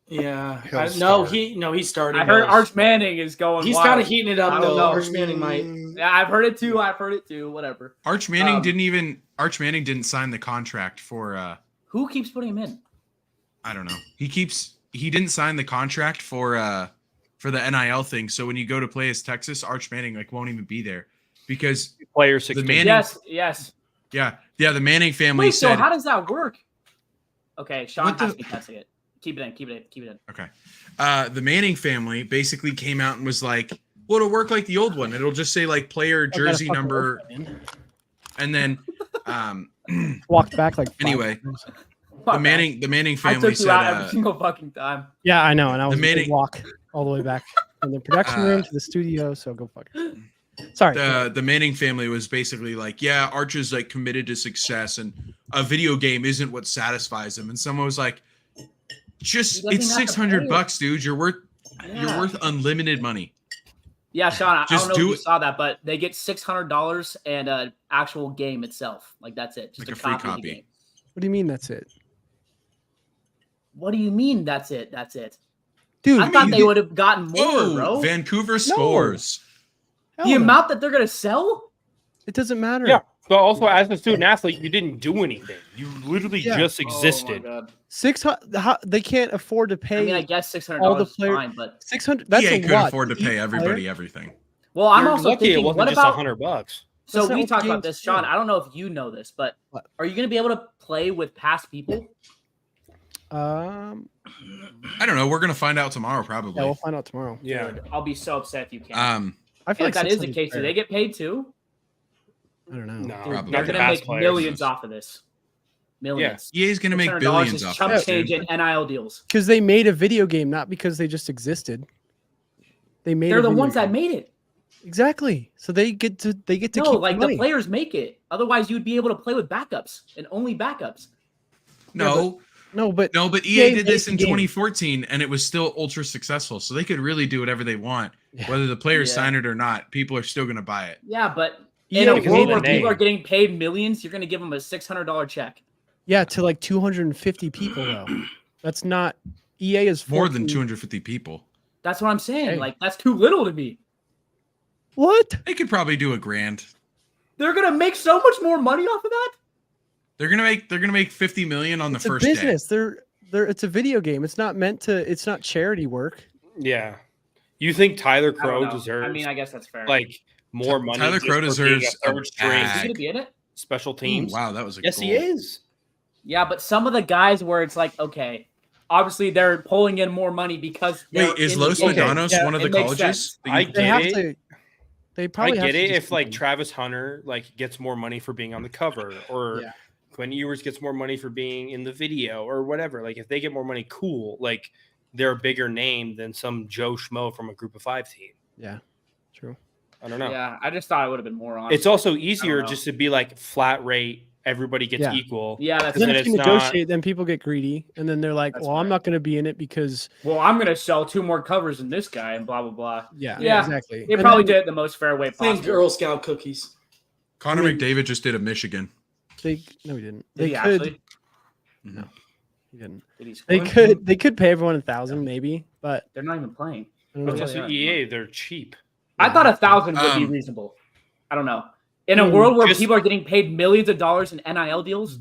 Yeah, He'll no, start. he's starting. I heard Arch Manning is going. He's wild. kind of heating it I up don't though. know. Arch Manning might. Yeah, I've heard it too. Whatever. Arch Manning Um, Arch Manning didn't sign the contract for Who keeps putting him in? I don't know. He didn't sign the contract for the NIL thing. So when you go to play as Texas, Arch Manning like won't even be there because Player 16. Manning- Yes. yeah, the Manning family Wait, so said how does that work? Okay, Sean What has the- to be testing it. Keep it in. Okay. The Manning family basically came out and was like, well, it'll work like the old one. It'll just say like player jersey number. And then walked back like 5 anyway, times. the Manning I family took you out said every single fucking time. Yeah, I know, and I was Manning- walk all the way back from the production room to the studio. So go fuck it. Sorry. the Manning family was basically like, yeah, Arch is like committed to success, and a video game isn't what satisfies him. And someone was like, just it's $600, dude. You're worth unlimited money. Yeah, Sean, I Just don't know do if you saw that, but they get $600 and an actual game itself. Like that's it. Just Like a a free copy of the copy. game. What do you mean that's it? What do you mean that's it? That's it. Dude, I thought they would have gotten more, bro. Vancouver scores. hell The no. amount that they're gonna sell? It doesn't matter. Yeah, but also as a student athlete, you didn't do anything. You literally just existed. Oh my God. 600. They can't afford to pay. I mean, I guess $600 all the is player- fine, but 600. That's EA a could lot. afford to Each pay everybody player? everything. well, I'm You're also lucky thinking, it wasn't what just about? $100. So That's not we what talked the about game's this, Sean. for. I don't know if you know this, but What? are you gonna be able to play with past people? I don't know. We're gonna find out tomorrow, probably. Yeah, we'll find out tomorrow. Yeah. Dude, I'll be so upset if you can't. I feel if like that is the 600 case, do fair. they get paid too? I don't know. No, Probably. They're not gonna the make past players. millions off of this. Millions. EA's gonna make $600 billions is off chump this, change dude. in NIL deals. Because they made a video game, not because they just existed. They made. They're a the video ones that game. made it. Exactly. So they get to No, keep like the money. the players make it. Otherwise, you'd be able to play with backups and only backups. No, No, but but EA EA did this made in the game. 2014, and it was still ultra successful. So they could really do whatever they want, Yeah. whether the players Yeah. sign it or not. People are still gonna buy it. Yeah, but EA in a because world of the where people name. are getting paid millions, you're going to give them a $600 check. yeah, to like 250 people though. That's not. EA is More than 14 250 people. That's what I'm saying. Hey. Like that's too little to me. What? They could probably do $1,000. They're going to make so much more money off of that. They're gonna make 50 million on the It's a first business. day. They're. It's a video game. It's not meant to. It's not charity work. Yeah. You think Tyler I don't Crow know. deserves I mean, I guess that's fair. like more money? Tyler just Crow for being deserves a a third string is he bag. going to be in it? special Ooh, teams. wow, that was a Yes, goal. he is. Yeah, but some of the guys where it's like, okay, obviously they're pulling in more money because they're Wait, is in the Los game. Medanos yeah, one of the it makes colleges? sense. that you- I They get have it. to. They I probably have get to it just if like keep Travis Hunter like gets more money for being on the cover, or Yeah. Quinn Ewers gets more money for being in the video, or whatever. Like if they get more money, cool. Like they're a bigger name than some Joe Schmo from a Group of 5 team. Yeah, true. I don't know. Yeah, I just thought it would have been more on. It's also easier know. just to be like flat rate. Everybody gets Yeah. equal. Yeah, that's Then then if you it's not- negotiate, then people get greedy, and then they're like, That's "Well, I'm fair. not going to be in it because." well, I'm going to sell 2 more covers than this guy and blah, blah, blah. Yeah, Yeah. exactly. They And probably then did it the most fair way Same possible. Girl Scout cookies. Connor I mean- McDavid just did a Michigan. No, we didn't. Did They he could. actually? No, we didn't. Did he They score? could. They could pay everyone 1,000 maybe, but They're not even playing. I don't But know. it's yeah, also yeah. EA. They're cheap. I thought 1,000 would be Um, reasonable. I don't know. In a world where just- people are getting paid millions of dollars in NIL deals,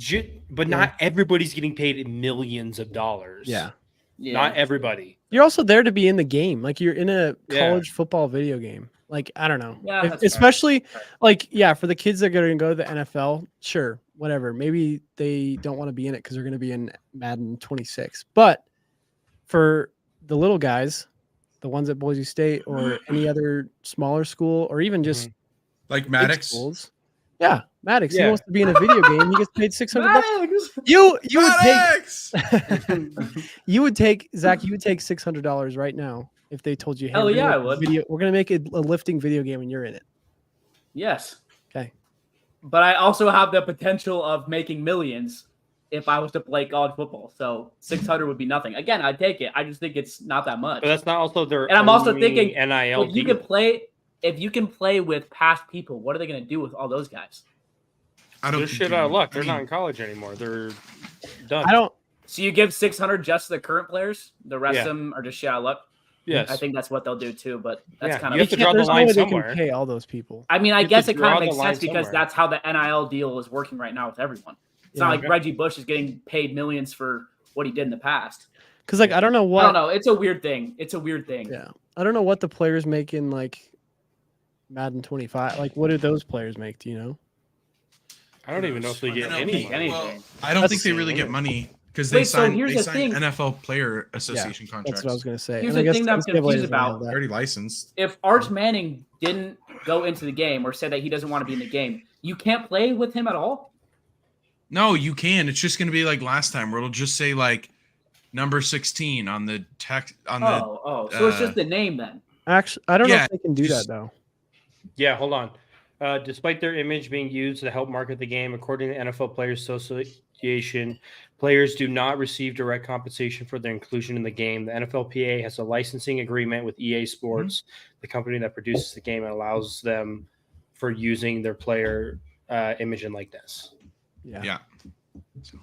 But not everybody's getting paid millions of dollars. Yeah, yeah. Not everybody. you're also there to be in the game. Like you're in a Yeah. college football video game. Like I don't know. Yeah, If- that's fair. especially Fair. like yeah, for the kids that are going to go to the NFL, sure, whatever. Maybe they don't want to be in it because they're going to be in Madden 26. But for the little guys, the ones at Boise State or any other smaller school, or even just Like big Maddox. schools, yeah, Maddox. Yeah. He wants to be in a video game. He gets paid $600. Maddox! You would take Maddox! you would take Zach. You would take $600 right now if they told you, "Hey, Hell we're gonna yeah, I make a would. Video, we're gonna make a lifting video game and you're in it." Yes. Okay. But I also have the potential of making millions if I was to play college football. So 600 would be nothing. Again, I'd take it. I just think it's not that much. But that's not also their. And I'm also only thinking, NIL. if you deal. can play, if you can play with past people, what are they going to do with all those guys? I don't They're think shit you- out of luck. I They're mean, not in college anymore. They're done. I don't. So you give 600 just to the current players. The rest Yeah. of them are just shit out of luck. Yes. I think that's what they'll do too. But that's Yeah, kind you of. have to draw the There's no line way they somewhere. can pay all those people. I mean, I You have guess to it kind draw of the makes line sense because somewhere. that's how the NIL deal is working right now with everyone. It's Yeah. not like Okay. Reggie Bush is getting paid millions for what he did in the past. Because like I don't know I what. don't know. It's a weird thing. It's a weird thing. Yeah, I don't know what the players make in like Madden 25. Like, what do those players make? Do you know? I don't even know if they I get don't any think- money. anything. I don't That's think they really insane. get money Because they signed thing. NFL Player Association contracts. That's what I was going to say. Here's the thing that I'm confused about. Already licensed. If Arch Manning didn't go into the game or said that he doesn't want to be in the game, you can't play with him at all? No, you can. It's just going to be like last time where it'll just say like number 16 on the text. So it's just the name then. Actually, I don't know if they can do that though. Yeah, hold on. Despite their image being used to help market the game, according to NFL Players Association, players do not receive direct compensation for their inclusion in the game. The NFLPA has a licensing agreement with EA Sports, the company that produces the game, and allows them for using their player image and likeness. Yeah. So,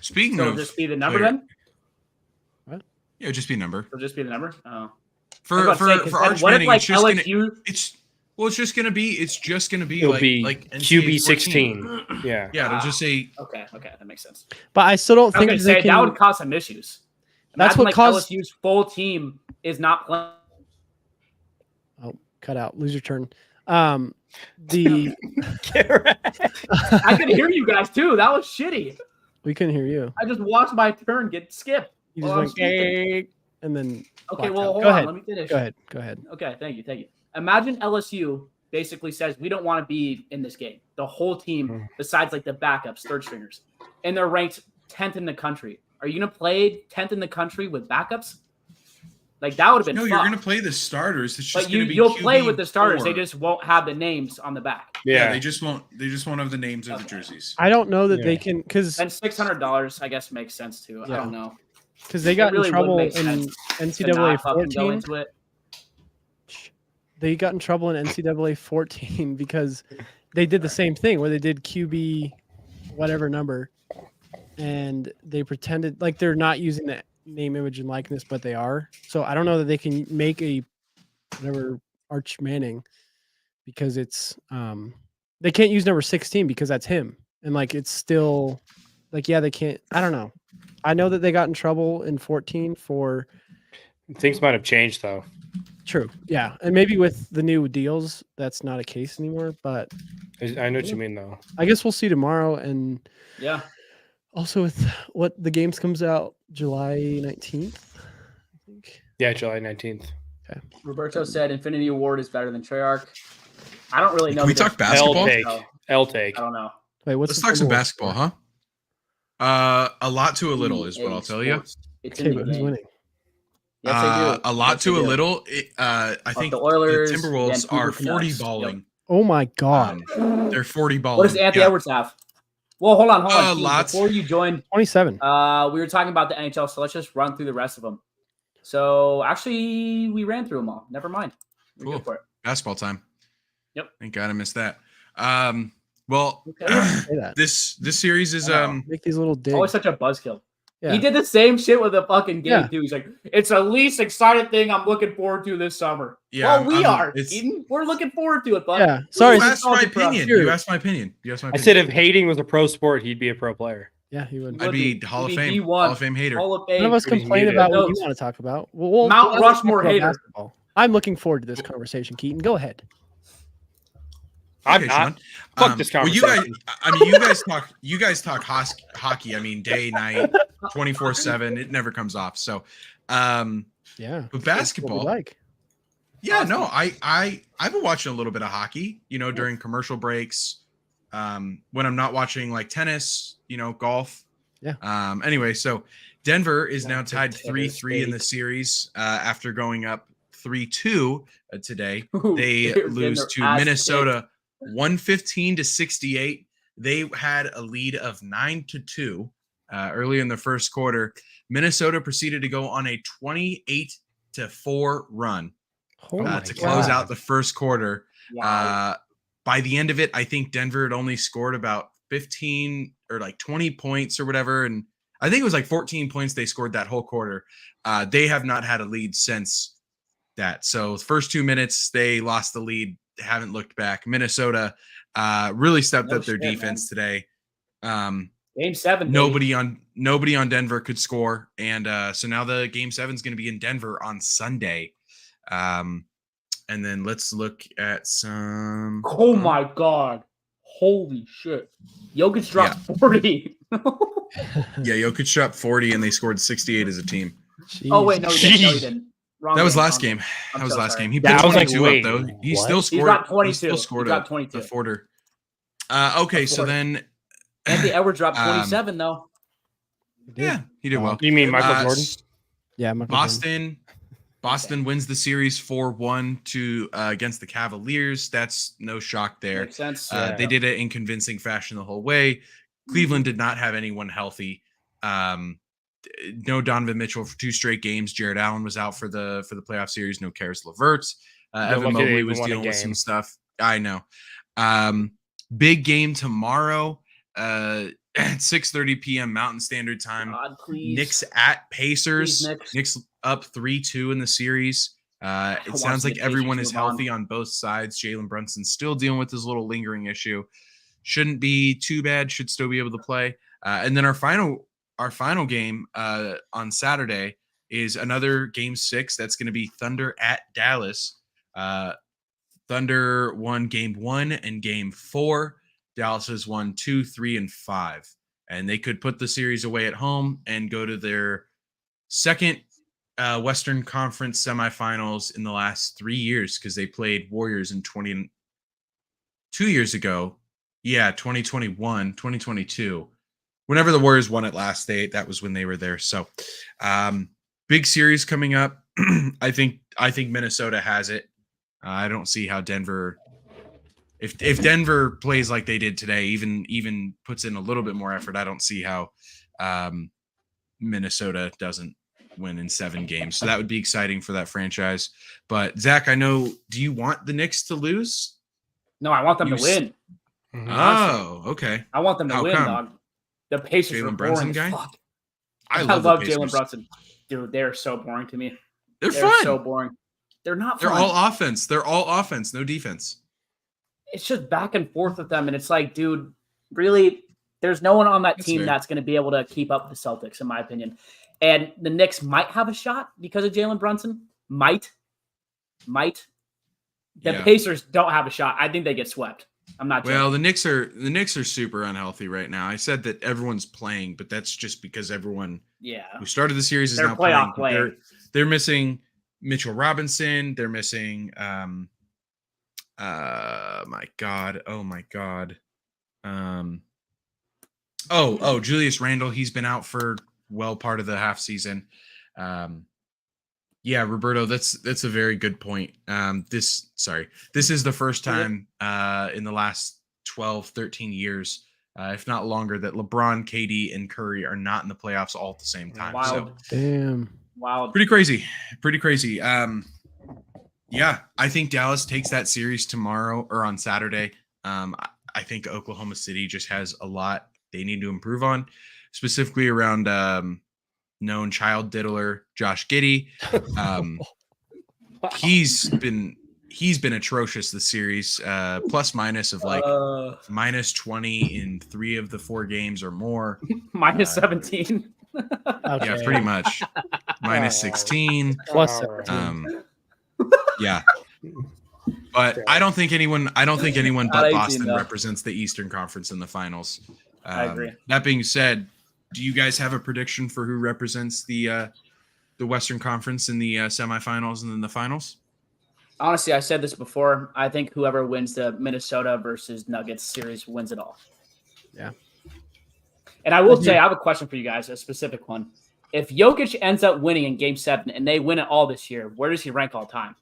speaking of, it'll just be the number then? What? Yeah, it'll just be a number. It'll just be the number. Oh. For Arch Manning, it's just gonna be It'll like be like QB 16. Yeah, it'll just say okay, that makes sense. But I still don't think that would cause some issues. That's what caused LSU's full team is not playing. Oh, cut out. Lose your turn. I could hear you guys too. That was shitty. We couldn't hear you. I just watched my turn get skipped. You just went, hey, and then okay. Well, hold on. Let me finish. Go ahead. Okay, thank you. Imagine LSU basically says we don't want to be in this game. The whole team, besides like the backups, third stringers, and they're ranked 10th in the country. Are you gonna play 10th in the country with backups? Like that would have been. No, you're gonna play the starters. It's just you'll play with the starters. They just won't have the names on the back. Yeah, they just won't have the names of the jerseys. I don't know that they can because and $600 I guess makes sense too. I don't know because they got in trouble in NCAA 14. They got in trouble in NCAA 14 because they did the same thing where they did QB whatever number, and they pretended like they're not using the name, image, and likeness, but they are. So I don't know that they can make a whatever Arch Manning because it's they can't use number 16 because that's him, and like it's still like they can't. I don't know. I know that they got in trouble in 14 for things might have changed though. True. Yeah. And maybe with the new deals, that's not a case anymore. But I know what you mean, though. I guess we'll see tomorrow. And also with what the games comes out July 19th, I think. Yeah, July 19th. Okay. Roberto said Infinity Award is better than Treyarch. I don't really know. Can we talk basketball? L take. I don't know. Wait, let's talk some basketball, huh? A lot to a little is what I'll tell you. It's okay, but who's winning? Yes, a lot to a little. I think the Oilers, Timberwolves are 40 balling. Yep. Oh my god, they're 40 balling. What does Anthony Edwards have? Well, hold on. Lots. Before you joined, 27. We were talking about the NHL, so let's just run through the rest of them. So actually, we ran through them all. Never mind. Cool. For it. Basketball time. Yep. Thank God I missed that. Well, this series is make these little digs. Always such a buzzkill. Yeah. He did the same shit with the fucking game too. He's like, it's the least excited thing I'm looking forward to this summer. Yeah, well, we are. Eden. We're looking forward to it, bud. Yeah. Sorry, you asked my opinion. You asked my opinion. I said if hating was a pro sport, he'd be a pro player. Yeah, he would. I'd be Hall of Fame. Hall of Fame hater. Hall of Fame. None of us complain about what you want to talk about. We'll Mount Rushmore hater. Basketball. I'm looking forward to this conversation, Keaton. Go ahead. I'm not. Fuck this conversation. Well, you guys talk hockey. I mean, day, night, 24/7. It never comes off. So, but basketball, yeah, no, I've been watching a little bit of hockey. During commercial breaks, when I'm not watching like tennis, golf. Yeah. Anyway, so Denver is now tied 3-3 in the series after going up 3-2 today. They lose to Minnesota. 115-68. They had a lead of 9-2 early in the first quarter. Minnesota proceeded to go on a 28-4 run to close out the first quarter. Wow. By the end of it, I think Denver had only scored about 15 or like 20 points or whatever. And I think it was like 14 points they scored that whole quarter. They have not had a lead since that. So the first 2 minutes, they lost the lead. Haven't looked back. Minnesota really stepped up their defense today. Game 7. Nobody on Denver could score, and so now the Game 7 is going to be in Denver on Sunday. And then let's look at some. Oh my God! Holy shit. Jokic dropped 40. Yeah, Jokic dropped 40 and they scored 68 as a team. Oh, wait, no, he didn't. Wrong that was game, last wrong game. That was so last sorry. game. He Yeah, put I was like, 22 wait, up, though. He what? still He scored. dropped 22. He still scored He dropped a 22. forter. Okay, so then Anthony Edwards dropped 27, though. Yeah, he did well. You mean Michael Jordan? Yeah, Michael Jordan. Boston wins the series 4-1 to against the Cavaliers. That's no shock there. Makes sense. They did it in convincing fashion the whole way. Cleveland did not have anyone healthy. No Donovan Mitchell for 2 straight games. Jared Allen was out for the playoff series. No Karis LeVert. Evan Mobley was dealing with some stuff. I know. Big game tomorrow at 6:30 p.m. Mountain Standard Time. God, Knicks at Pacers. Please, Knicks up 3-2 in the series. It sounds like everyone is healthy on both sides. Jalen Brunson's still dealing with his little lingering issue. Shouldn't be too bad. Should still be able to play. And then our final game on Saturday is another game 6. That's going to be Thunder at Dallas. Thunder won game 1 and game 4. Dallas has won 2, 3, and 5. And they could put the series away at home and go to their second Western Conference semifinals in the last 3 years, because they played Warriors in 2 years ago. Yeah, 2021, 2022. Whenever the Warriors won it last, that was when they were there. So big series coming up. I think Minnesota has it. I don't see how Denver, if Denver plays like they did today, even puts in a little bit more effort, I don't see how Minnesota doesn't win in 7 games. So that would be exciting for that franchise. But Zach, I know, do you want the Knicks to lose? No, I want them to win. Oh, okay. I want them to How win, come? dog. The Pacers Jalen are Brunson boring as guy? fuck. I love the Jalen Pacers. Brunson. Dude, they're so boring to me. They're They're fun. so boring. They're not They're fun. all offense. They're all offense, no defense. It's just back and forth with them. And it's like, dude, really, there's no one on that team fair. that's going to be able to keep up with the Celtics, in my opinion. And the Knicks might have a shot because of Jalen Brunson. Might. The Yeah. Pacers don't have a shot. I think they get swept. I'm not joking. Well, the Knicks are super unhealthy right now. I said that everyone's playing, but that's just because everyone who started the series is They're now playoff playing. They're missing Mitchell Robinson. They're missing oh my god. Julius Randle. He's been out for part of the half season. Yeah, Roberto, that's a very good point. This is the first time in the last 12, 13 years, if not longer, that LeBron, KD, and Curry are not in the playoffs all at the same time. Wild. So, Damn. Wild. pretty crazy. Yeah, I think Dallas takes that series tomorrow or on Saturday. I think Oklahoma City just has a lot they need to improve on, specifically around known child diddler Josh Giddey. He's been atrocious this series, plus minus of like minus 20 in 3 of the 4 games or more. Minus 17. Okay. Yeah, pretty much. Minus 16. Plus 17. Yeah. But I don't think anyone but 18 Boston though. represents the Eastern Conference in the finals. I agree. That being said, do you guys have a prediction for who represents the Western Conference in the semifinals and then the finals? Honestly, I said this before. I think whoever wins the Minnesota versus Nuggets series wins it all. Yeah. And I will say, I have a question for you guys, a specific one. If Jokic ends up winning in Game 7 and they win it all this year, where does he rank all time?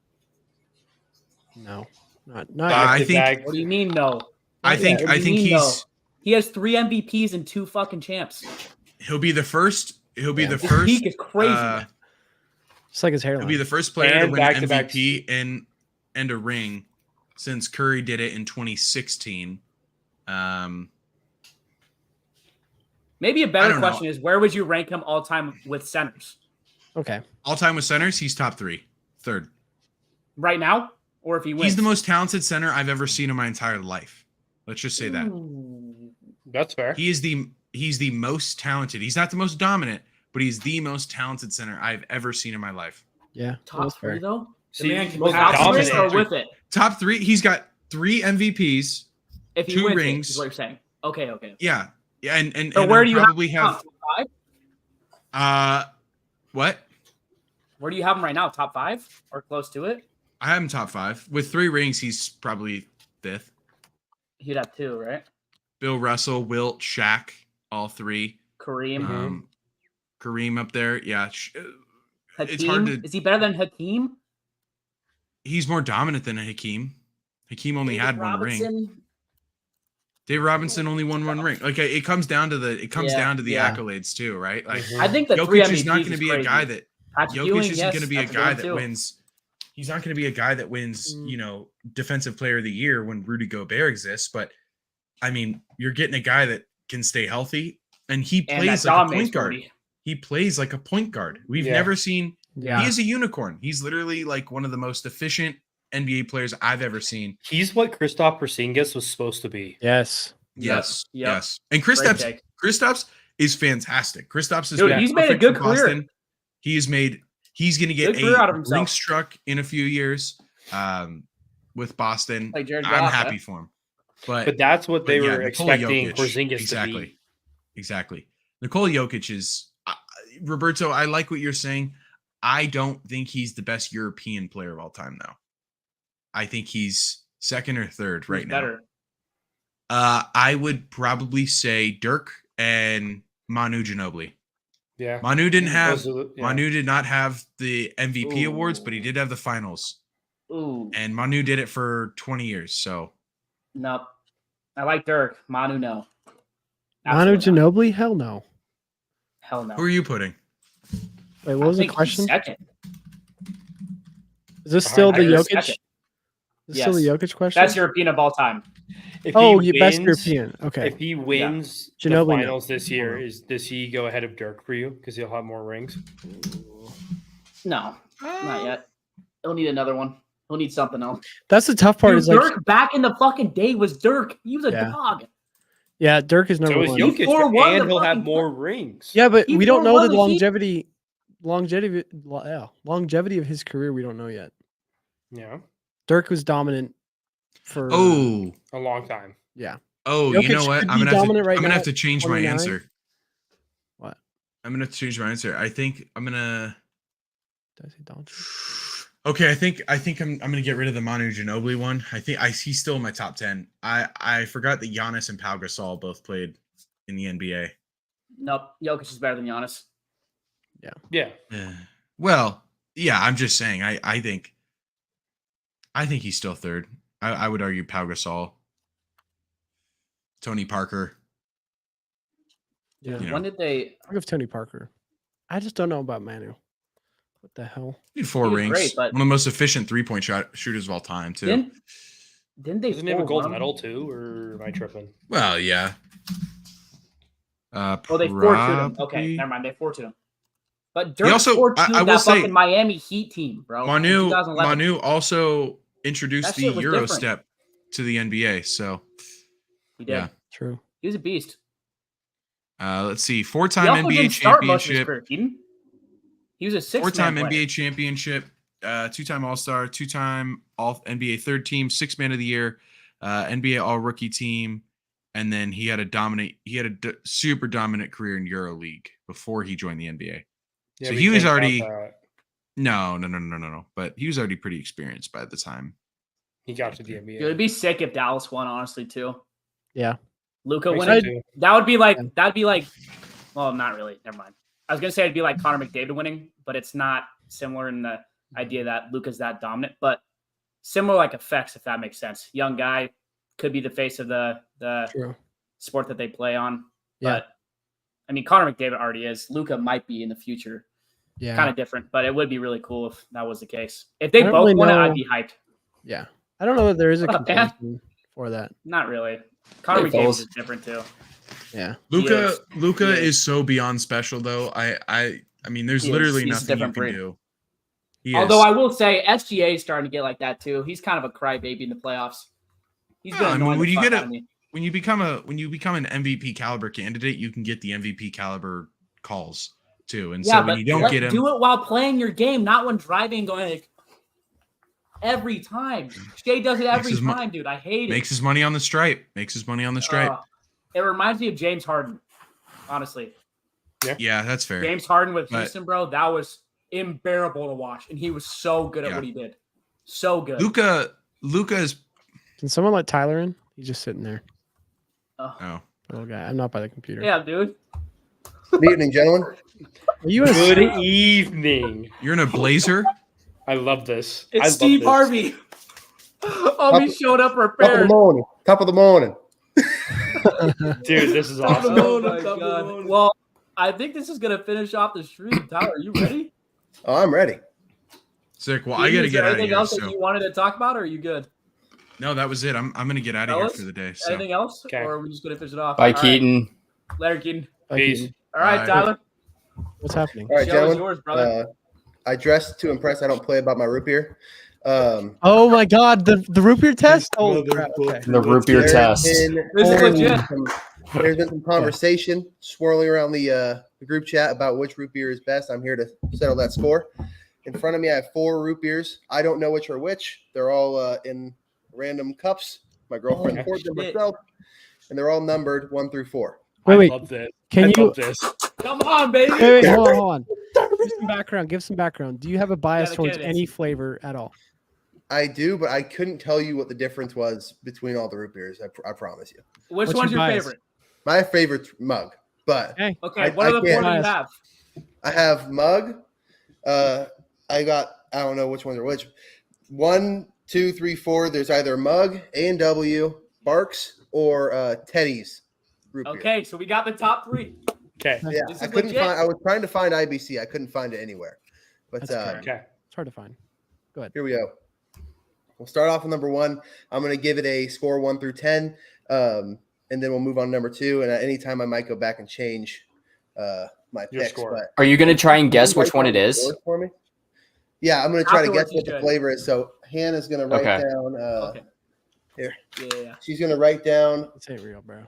No. Not I think What do you mean, no? I think He has 3 MVPs and 2 fucking champs. he'll be the first. He'll be the His first. peak is crazy. It's like his hairline. He'll be the first player to And win an back-to-back. MVP and a ring since Curry did it in 2016. Maybe a I better don't know. question is, where would you rank him all time with centers? Okay. All time with centers, he's top 3, third. Right now? Or if he wins? He's the most talented center I've ever seen in my entire life. Let's just say that. Ooh. That's fair. He's the most talented. He's not the most dominant, but he's the most talented center I've ever seen in my life. Yeah. Top that's 3, fair. though? The man can most Without dominant. three or with it? Top 3. He's got 3 MVPs. If he 2 wins rings. it, is what you're saying. Okay. Yeah. Yeah. And So where do you probably have top 5? What? Where do you have him right now? Top 5 or close to it? I have him top 5. With 3 rings, he's probably 5th. He'd have 2, right? Bill Russell, Wilt, Shaq, all 3. Kareem. Kareem up there. Yeah. Hakeem? It's hard to. Is he better than Hakeem? He's more dominant than a Hakeem. Hakeem only had 1 ring. Dave Robinson only won 1 ring. Okay, it comes down to the accolades too, right? Like I think the 3 Jokic MVPs is not going to be a guy that Jokic isn't going to be a guy that wins. He's not going to be a guy that wins, Defensive Player of the Year when Rudy Gobert exists. But I mean, you're getting a guy that can stay healthy, and he plays like a point guard. He plays like a point guard. We've never seen. Yeah. He is a unicorn. He's literally like one of the most efficient NBA players I've ever seen. He's what Kristaps Porzingis was supposed to be. Yes. And Kristaps is fantastic. Kristaps is he's made a good career. He's going to get a ring struck in a few years with Boston. Like I'm happy for him. But that's what they were expecting Porzingis to be. Exactly. Nikola Jokic is Roberto, I like what you're saying. I don't think he's the best European player of all time, though. I think he's 2nd or 3rd right now. Better. I would probably say Dirk and Manu Ginobili. Yeah. Manu did not have the MVP awards, but he did have the finals. Ooh. And Manu did it for 20 years. So nope. I like Dirk. Manu, no. Absolutely Manu Ginobili? Hell no. Hell no. Who are you putting? Wait, what was the question? Second. Is this still the Jokic? Still the Jokic question? That's European of all time. Best European. Okay. If he wins the finals this year, does he go ahead of Dirk for you? Because he'll have more rings? No, not yet. He'll need another one. He'll need something else. That's the tough part. Dirk back in the fucking day was Dirk. He was a dog. Yeah, Dirk is number 1. Jokic, and he'll have more rings. Yeah, but we don't know the longevity of his career. We don't know yet. Yeah. Dirk was dominant for a long time. Yeah. Oh, Jokic, you know what? I'm gonna have to change 29? My answer. What? I'm gonna change my answer. I think I'm gonna. Did I say Doncic? Okay, I think I'm gonna get rid of the Manu Ginobili one. He's still in my top 10. I forgot that Giannis and Pau Gasol both played in the NBA. Nope, Jokic is better than Giannis. Yeah. Well, yeah. I'm just saying. I think he's still 3rd. I would argue Pau Gasol, Tony Parker. Yeah. When did they? I give Tony Parker. I just don't know about Manu. What the hell? He had 4 rings. Great, one of the most efficient 3-point shooters of all time, too. Didn't they? Doesn't he have a gold medal too, or am I tripping? Well, yeah. They 4-2'd him. Okay, never mind. They 4-2'd him. But Dirk also, I will say, fucking Miami Heat team, bro. Manu also introduced the Euro step to the NBA. So he did. Yeah, true. He was a beast. Let's see, 4-time NBA championship. He was a 4-time NBA championship, 2-time All-Star, 2-time All-NBA 3rd team, 6th Man of the Year, NBA All-Rookie team, and then he had a super dominant career in EuroLeague before he joined the NBA. Yeah, so he was already no. But he was already pretty experienced by the time he got to the NBA. It would be sick if Dallas won, honestly, too. Yeah, Luka winning. That'd be like. Well, not really. Never mind. I was gonna say it'd be like Connor McDavid winning, but it's not similar in the idea that Luka's that dominant. But similar like effects, if that makes sense. Young guy could be the face of the sport that they play on. Yeah. But I mean, Connor McDavid already is. Luka might be in the future. Yeah. Kind of different, but it would be really cool if that was the case. If they both won it, I'd be hyped. Yeah. I don't know that there is a comparison for that. Not really. Connor McDavid is different too. Yeah. Luka is so beyond special though. I mean, there's literally nothing you can do. Although I will say SGA is starting to get like that too. He's kind of a crybaby in the playoffs. He's been annoying the fuck out of me. When you become an MVP caliber candidate, you can get the MVP caliber calls too. And so when you don't get him, do it while playing your game, not when driving and going like, every time. Shea does it every Makes his time, dude. I hate it. Makes his money on the stripe. It reminds me of James Harden, honestly. Yeah, that's fair. James Harden with Houston, bro, that was unbearable to watch, and he was so good at what he did. So good. Luka is. Can someone let Tyler in? He's just sitting there. Oh. Little guy. I'm not by the computer. Yeah, dude. Good evening, gentlemen. Are you in a Good evening. You're in a blazer? I love this. It's Steve Harvey. He showed up prepared. Top of the morning. Dude, this is awesome. Oh my God. Well, I think this is gonna finish off the stream. Tyler, are you ready? Oh, I'm ready. Sick. Well, I gotta get out of here. Anything else that you wanted to talk about, or are you good? No, that was it. I'm gonna get out of here for the day. So. Anything else, Okay. or are we just gonna finish it off? Bye, Keaton. Right. Later, Keaton. Peace. All right, Bye. Tyler. What's happening? All right, Show is gentlemen. yours, brother. I dressed to impress. I don't play about my root beer. Oh my God, the root beer test. Oh, crap. Okay. The root beer test. This is legit. There's been some conversation swirling around the group chat about which root beer is best. I'm here to settle that score. In front of me, I have 4 root beers. I don't know which are which. They're all in random cups. My girlfriend poured them herself, and they're all numbered 1 through 4. Wait. I love this. Can you? Love this. Come on, baby. Wait, hold on. Give some background. Do you have a bias towards any flavor at all? I do, but I couldn't tell you what the difference was between all the root beers. I promise you. Which What's one's your your bias? favorite? My favorite mug, but Okay. Okay, what are the 4 can't- that you have? I have mug. I don't know which ones are which. 1, 2, 3, 4. There's either mug, A&W, Barks, or Teddy's root beer. Okay, so we got the top 3. Okay. Yeah, This I is couldn't legit. find. I was trying to find IBC. I couldn't find it anywhere. But That's fair. Okay. It's hard to find. Go ahead. here we go. We'll start off with number 1. I'm going to give it a score 1 through 10, and then we'll move on to number 2. And at any time, I might go back and change my Your picks. score. But Are you going to try and guess Can you which write one down it the is? scores for me? Yeah, I'm going to try to guess Afterwards, what you the should. flavor is. So Hannah's going to write Okay. down. Okay. Here. Yeah. She's going to write down This ain't real, bro.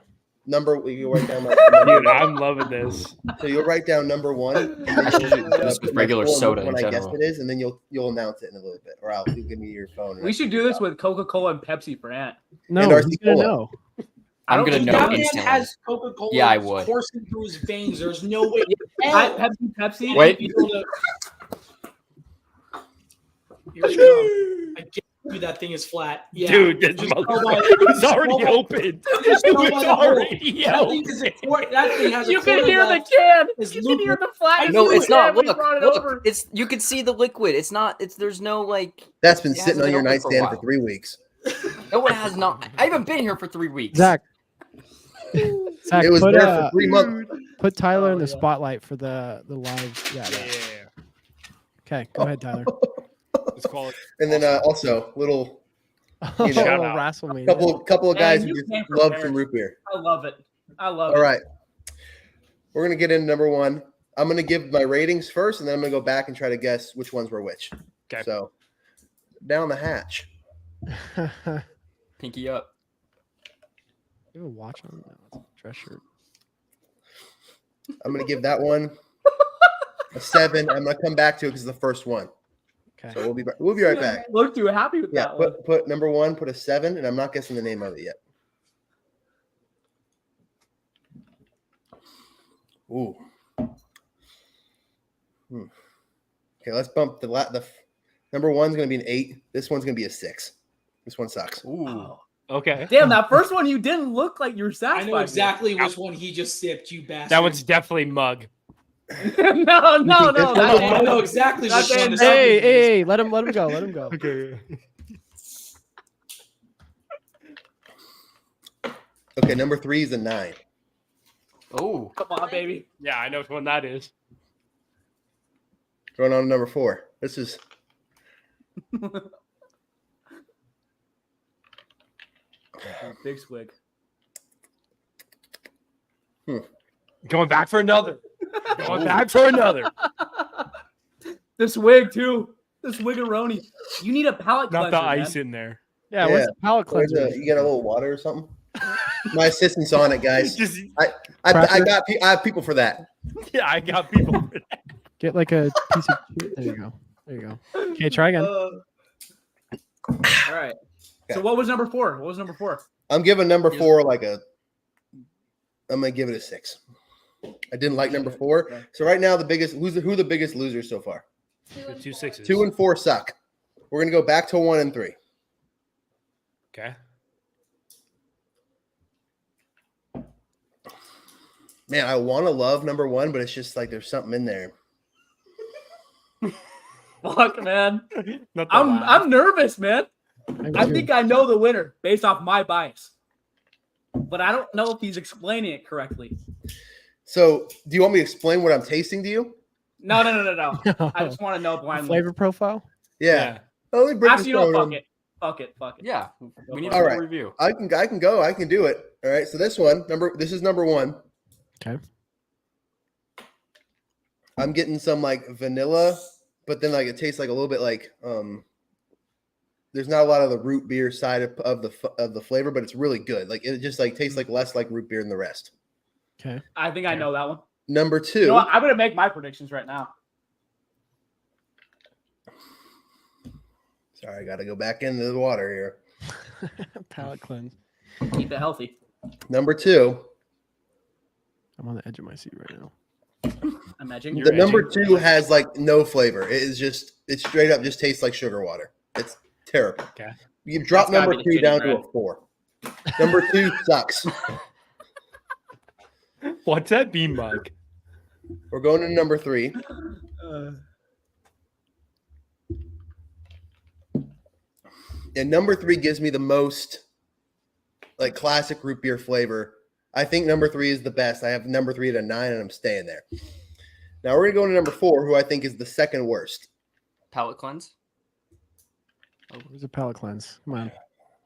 number. You write down. Dude, I'm loving this. So you'll write down number 1. And then I should do you'll this with put my regular score soda when in I guess general. it is, and then you'll announce it in a little bit, or you'll give me your phone. and We I should can do look this it up. with Coca-Cola and Pepsi for Ant. No, And he's RC gonna Cola. know. I I'm don't gonna think know that That man instantly. has Coca-Cola Yeah, I would. coursing through his veins. There's no way. Pepsi. Wait. you know the- Here we go. I guarantee you that thing is flat. Yeah. Dude, this Just mother- go by- it was just already go by- open. just It go was by the hole. already That thing, open. that thing has a You can quarter hear the left. can. It's You can hear the flat. No, it's not. When he Look, brought it look. over. It's you can see the liquid. It's not. It's there's no like. That's been It sitting hasn't on your been open for a nightstand for while. 3 weeks. No, it has not. I haven't been here for 3 weeks. Zach. Zach, It was put, there for 3 months. put Tyler in the yeah. spotlight for the live. Yeah. Okay, go ahead, Tyler. Let's call it. And then also little You know, Shout Oh, out. WrestleMania. couple of guys Man, who you just came love prepared. some root beer. I love it. I love it. All right. We're gonna get into number 1. I'm gonna give my ratings first, and then I'm gonna go back and try to guess which ones were which. Okay. So down the hatch. Pinky up. You have a watch on? No, it's a dress shirt. I'm gonna give that one a 7. I'm gonna come back to it because it's the first one. Okay. So we'll be right back. Look too happy with Yeah, that one. put number 1, put a 7, and I'm not guessing the name of it yet. Ooh. Okay, let's bump the number 1's gonna be an 8. This one's gonna be a 6. This one sucks. Ooh. Oh. Okay. Damn, that first one you didn't look like you were I satisfied. know exactly which one he just sipped, you bastard. That one's definitely mug. with. no. I know exactly That's which one. it. to sip. Hey, let him go. Let him go. Okay. Okay, number 3 is a 9. Oh. Come on, baby. Yeah, I know which one that is. Going on to number 4. This is Big swig. Going back for another. Going back for another. The swig too. The swiggeroni. You need a palate Not cleanser. the ice man. in there. Yeah, what's the palate where's cleanser? you got a little water or something? My assistant's on it, guys. Just, I have people for that. yeah, I got people. for that. Get like a piece of. There you go. Okay, try again. All right. So what was number 4? What was number 4? I'm giving number 4 I'm gonna give it a 6. I didn't like number 4. So right now, who the biggest losers so far? 2 6s. 2 and 4 suck. We're gonna go back to 1 and 3. Okay. Man, I want to love number 1, but it's just like there's something in there. Fuck, man. I'm nervous, man. I think I know the winner based off my bias, but I don't know if he's explaining it correctly. So, do you want me to explain what I'm tasting to you? No. I just want to know blindly. Flavor profile? Yeah. Actually, fuck it. Yeah, we need All a right. review. I can go. I can do it. All right. So this is number 1. Okay. I'm getting some like vanilla, but then like it tastes like a little bit like there's not a lot of the root beer side of the flavor, but it's really good. Like it just like tastes like less like root beer than the rest. Okay. I think I know that one. Number 2. You know what? I'm gonna make my predictions right now. Sorry, I got to go back into the water here. Palate cleanse. Keep it healthy. Number 2. I'm on the edge of my seat right now. Imagine The number 2 has like no flavor. It straight up just tastes like sugar water. It's terrible. Okay. You drop That's gotta number be the 2 down shitty to a 4. Number 2 sucks. What's that bean mug? We're going to number 3. And number 3 gives me the most like classic root beer flavor. I think number 3 is the best. I have number 3 at a 9, and I'm staying there. Now we're going to go to number 4, who I think is the second worst. Palate cleanse. Oh, where's a palate cleanse? Come on.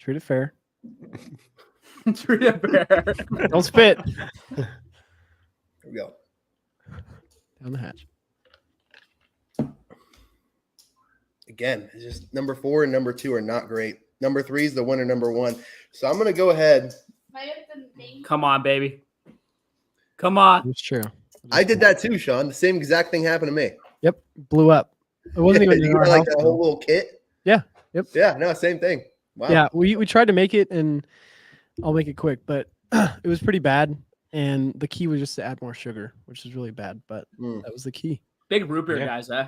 Treat it fair. Treat it fair. Don't spit. Here we go. Down the hatch. Again, it's just number 4 and number 2 are not great. Number 3 is the winner, number 1. So I'm going to go ahead. Come on, baby. Come on. It's true. I did that too, Sean. The same exact thing happened to me. Yep. Blew up. It wasn't even in You our got like house, that though. whole little kit. Yeah. Yep. Yeah. No, same thing. Wow. Yeah. We tried to make it, and I'll make it quick, but it was pretty bad. And the key was just to add more sugar, which is really bad, but that was the key. Big root beer guys, eh?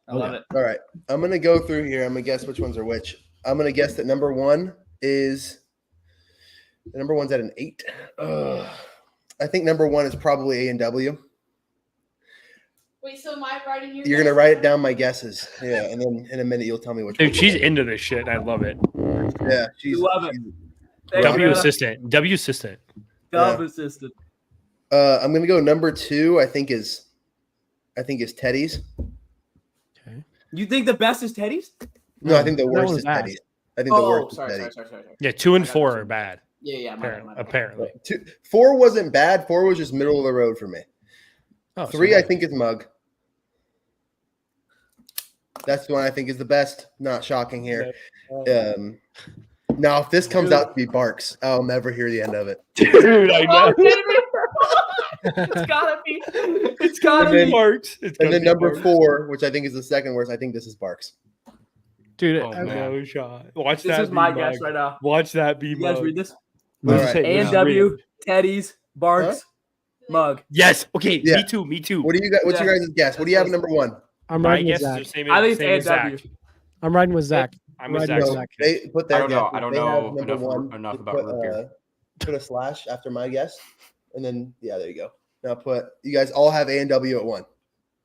I love it. All right. I'm going to go through here. I'm going to guess which ones are which. I'm going to guess that number 1 is the number 1's at an 8. I think number 1 is probably A&W. Wait, so am I writing your You're going to write it down my guesses. Yeah. And then in a minute, you'll tell me which Dude, one. she's into this shit. I love it. Yeah. She's, love it. she's- W assistant. W assistant. Dub assistant. I'm going to go number 2, I think is Teddy's. Okay. You think the best is Teddy's? No, I think the That worst one's is bad. Teddy's. I think the worst sorry, is Teddy's. sorry. Yeah, 2 and 4 are bad. Yeah, my bad. Apparently. 4 wasn't bad. 4 was just middle of the road for me. Oh, 3, I think, is Mug. That's the one I think is the best. Not shocking here. Now, if this comes out to be Barks, I'll never hear the end of it. Dude, I know. It's gotta be. It's gotta And then- be. Barks. And then number 4, which I think is the second worst, I think this is Barks. Dude, Oh, I- man. No shot. Watch This that. is my be guess mug. right now. Watch that be You guys mug. read this? All right. A&W, Teddy's, Barks, Mug. Yes. Okay. Yeah. Me too. What do you got? What's your guys' guess? What do you have at number 1? I'm My riding with guess is Zach. the same I think as, same as it's A&W. Zach. I'm riding with Zach. I'm with Right, Zach. no. So Zach. they put that. I don't know. I don't They have know number enough 1. enough You about root beer. Put a slash after my guess, and then there you go. Now you guys all have A&W at 1.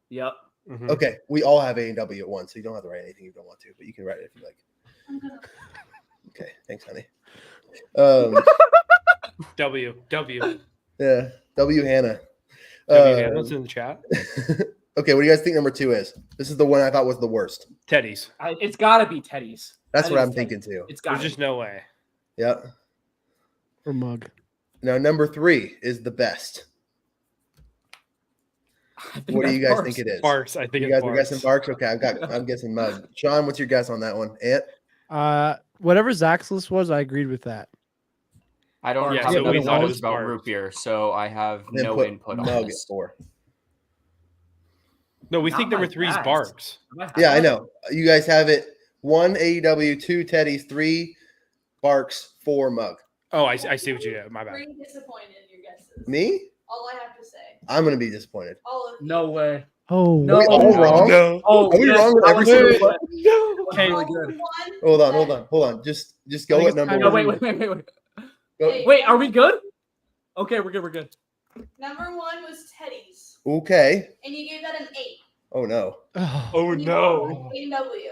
Yep. Mhm. Okay, we all have A&W at 1, so you don't have to write anything you don't want to, but you can write it if you like. Okay, thanks, honey. W. Yeah, W Hannah. Hamlet's in the chat. Okay, what do you guys think number 2 is? This is the one I thought was the worst. Teddy's. It's gotta be Teddy's. That's I what I'm it's thinking Teddy's. too. It's gotta There's just be. no way. Yeah. Or Mug. Now number 3 is the best. I think What do you that's guys Barks. think it is? Barks. I think You it's guys are Barks. guessing Barks? Okay, I'm guessing Mug. Sean, what's your guess on that one? Ant? Whatever Zach's list was, I agreed with that. I don't Yeah, have so we enough thought it knowledge was about Barks. root beer, so I have Then no put input on Mug at this. 4. No, we Not think number my 3 is best. Barks. Yeah, I know. You guys have it. 1 AEW, 2 Teddy's, 3 Barks, 4 Mug. Oh, I see what you did. My bad. Pretty disappointed in your guesses. Me? All I have to say. I'm gonna be disappointed. All of you. No way. Oh, No. Are we all wrong? No. Oh, Are we yes, wrong with that every was single good. one? No. Okay, really good. Hold on. Just go I think with it's number time No, to one. wait. Go- Wait, are we good? Okay, we're good. Number 1 was Teddy's, Okay. and you gave that an 8. Oh no. Oh And you no. went with A&W.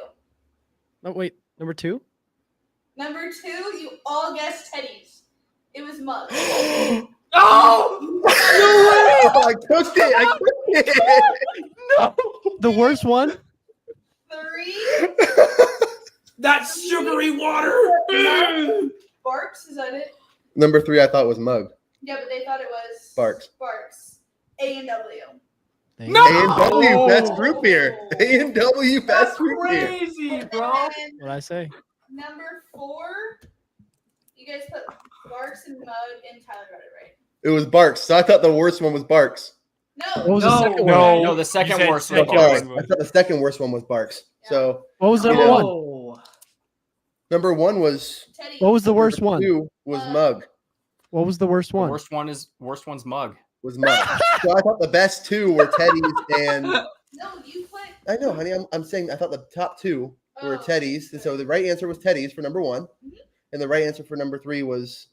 Oh, wait. Number 2? Number 2, you all guessed Teddy's. It was Mug. Oh! I cooked it. No. The worst one? 3, That sugary water. Barks, is that it? Number 3 I thought was Mug. Yeah, but they thought it was Barks. A&W. No! A&W best root beer. A&W That's best root beer. crazy, And bro. then What'd I say? number 4, you guys put Barks and Mug, and Tyler got it right. It was Barks. So I thought the worst one was Barks. What No. was the No, second no. one? No, the second said worst. second was Sorry. Barks. I thought the second worst one was Barks. So What was number Yeah. 1? Oh. number 1 was Teddy. What was the worst number one? 2 was Mug. What was the worst The one? worst one's Mug. Was Mug. So I thought the best 2 were Teddy's and No, you put. I know, honey. I'm saying I thought the top 2 were Oh, Teddy's. And so the right answer was Teddy's for number 1, and the right answer for number 3 was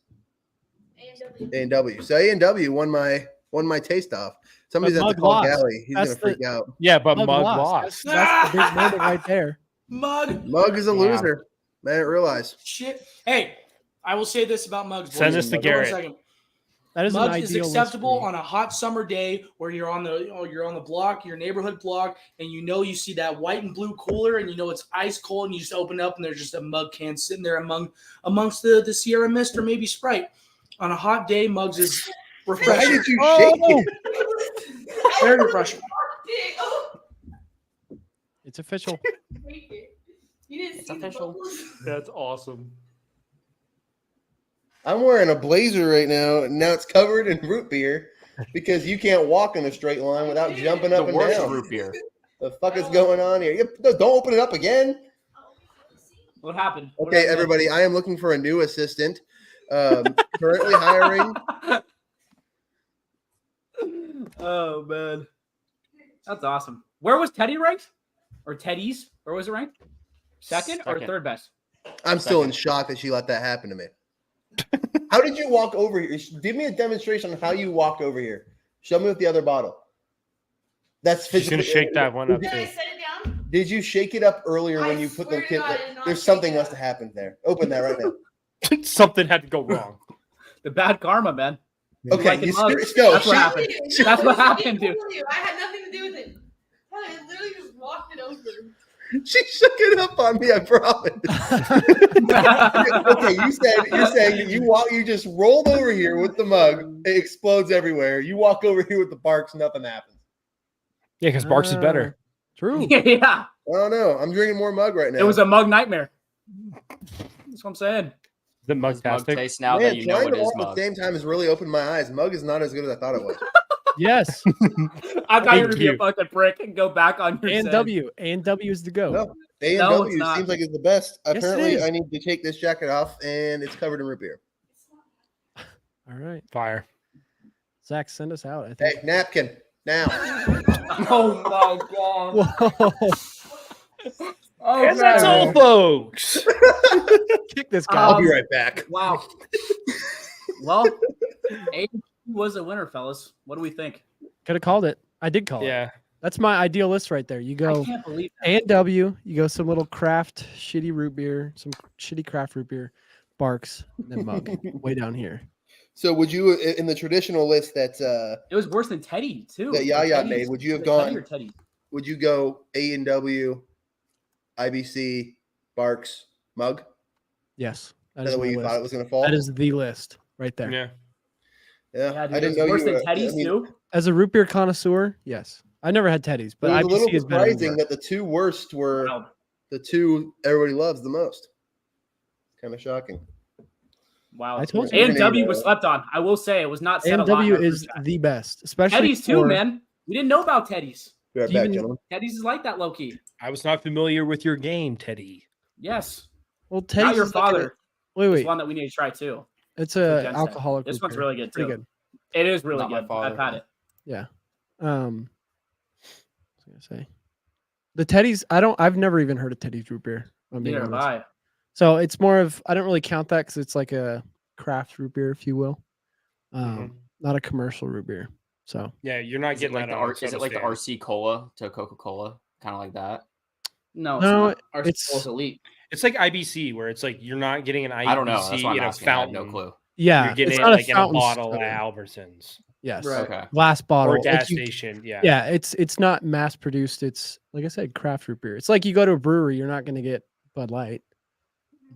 A&W. A&W. So A&W won my taste off. Somebody's But at the Mug call lost. Galley. He's That's gonna freak out. Yeah, but Mug Mug lost. lost. That's the big moment right there. Mug. Mug is a Yeah. loser. I didn't realize. Shit. Hey, I will say this about Mugs. Send boys. us to Hold on a Garrett. second. That is an Mugs ideal is list acceptable for me. on a hot summer day where you're on the block, your neighborhood block, and you see that white and blue cooler, and it's ice cold, and you just open it up, and there's just a Mug can sitting there amongst the Sierra Mist or maybe Sprite. On a hot day, Mugs is Why refreshing. did you shake it? Very refreshing. Oh, It's official. wait. You didn't It's see the official. bubbles? That's awesome. I'm wearing a blazer right now, and now it's covered in root beer because you can't walk in a straight line without jumping The up and worst down. root beer. The fuck is going on here? Don't open it up again. What happened? Okay, everybody, I am looking for a new assistant. Currently hiring. Oh man, that's awesome. Where was Teddy ranked? Or Teddy's? Where was it ranked? Second or Second. third best? I'm still in shock that she let that happen to me. How did you walk over here? Give me a demonstration on how you walked over here. Show me with the other bottle. That's She's gonna physically- shake that one up Did I too. set it down? Did you shake it up earlier I when you put the swear to kid? God, I did not There's shake something it must up. have happened there. Open that right now. Something had to go wrong. The bad karma, man. Okay, Like you in Mug. no, That's what she- happened. You. That's what I happened, told dude. you. I had nothing to do with it. I literally just walked it over. She shook it up on me. I promise. Okay, you're saying that you just rolled over here with the mug. It explodes everywhere. You walk over here with the Barks, nothing happens. Yeah, because Barks is better. True. Yeah, I don't know. I'm drinking more mug right now. it was a mug nightmare. That's what I'm saying. The Does Mug Mugtastic. taste now Man, that you know trying it to is walk at Mug? the same time has really opened my eyes. Mug is not as good as I thought it was. Yes. I thought you were Thank gonna be a you. fucking prick and go back on your And saying. W. And W is the go. No, A and No, W it's not. seems like it's the best. Yes, it Apparently, is. I need to take this jacket off, and it's covered in root beer. All right. Fire. Zach, send us out. I Hey, think. napkin now. Oh my god. Whoa. Oh, And that's man. all, folks. Kick this guy. I'll be Um, right back. Wow. Well, A was a winner, fellas. What do we think? Could have called it. I did call it. Yeah. That's my ideal list right there. You I go can't believe that. A and W, you go some little craft shitty root beer, some shitty craft root beer, Barks, and then Mug way down here. So, would you, in the traditional list that It was worse than Teddy too. That Yaya Teddy's- made, would you have the Teddy gone- or Teddy? would you go A and W, IBC, Barks, Mug? Yes. That Is is that the way my you list. thought it was going to fall? That is the list right there. Yeah. Yeah, Yeah, dude, I it didn't was know worse you than were. Teddy's I mean, too. As a root beer connoisseur, yes. I never had Teddy's, but it was a little IBC is better. surprising that the two worst were Wow. the two everybody loves the most. Kind of shocking. Wow. I told you. A and W was slept on. I will say it was not said a lot. in A&W our is group chat. the best, especially Teddy's too, for- man. We didn't know about Teddy's. Be right Do you back, even- gentlemen. Teddy's is like that low key. I was not familiar with your game, Teddy. Yes. Well, Now Teddy's your is like father wait. is one that we need to try too. It's for a Ginseng. alcoholic. This root one's beer. really good too. Pretty good. It is really Not my good. father. I've had it. Yeah. I was gonna say the Teddy's. I've never even heard of Teddy's root beer. I'm being Neither have honest. I. So it's more of I don't really count that because it's like a craft root beer, if you will, not a commercial root beer. So Yeah, you're not Is it getting like that the on a is it soda like the stand. RC Cola to Coca-Cola, kind of like that? No, No, it's not. it's- elite. It's like IBC, where it's like you're not getting an IBC I don't know. That's why I'm in a asking. I have fountain. no clue. yeah, You're getting it's it not like a in a fountain bottle soda. at Albertsons Yes, Right. Okay. glass bottle or Like gas you- station. Yeah. Yeah, it's not mass produced. It's like I said, craft root beer. It's like you go to a brewery, you're not going to get Bud Light,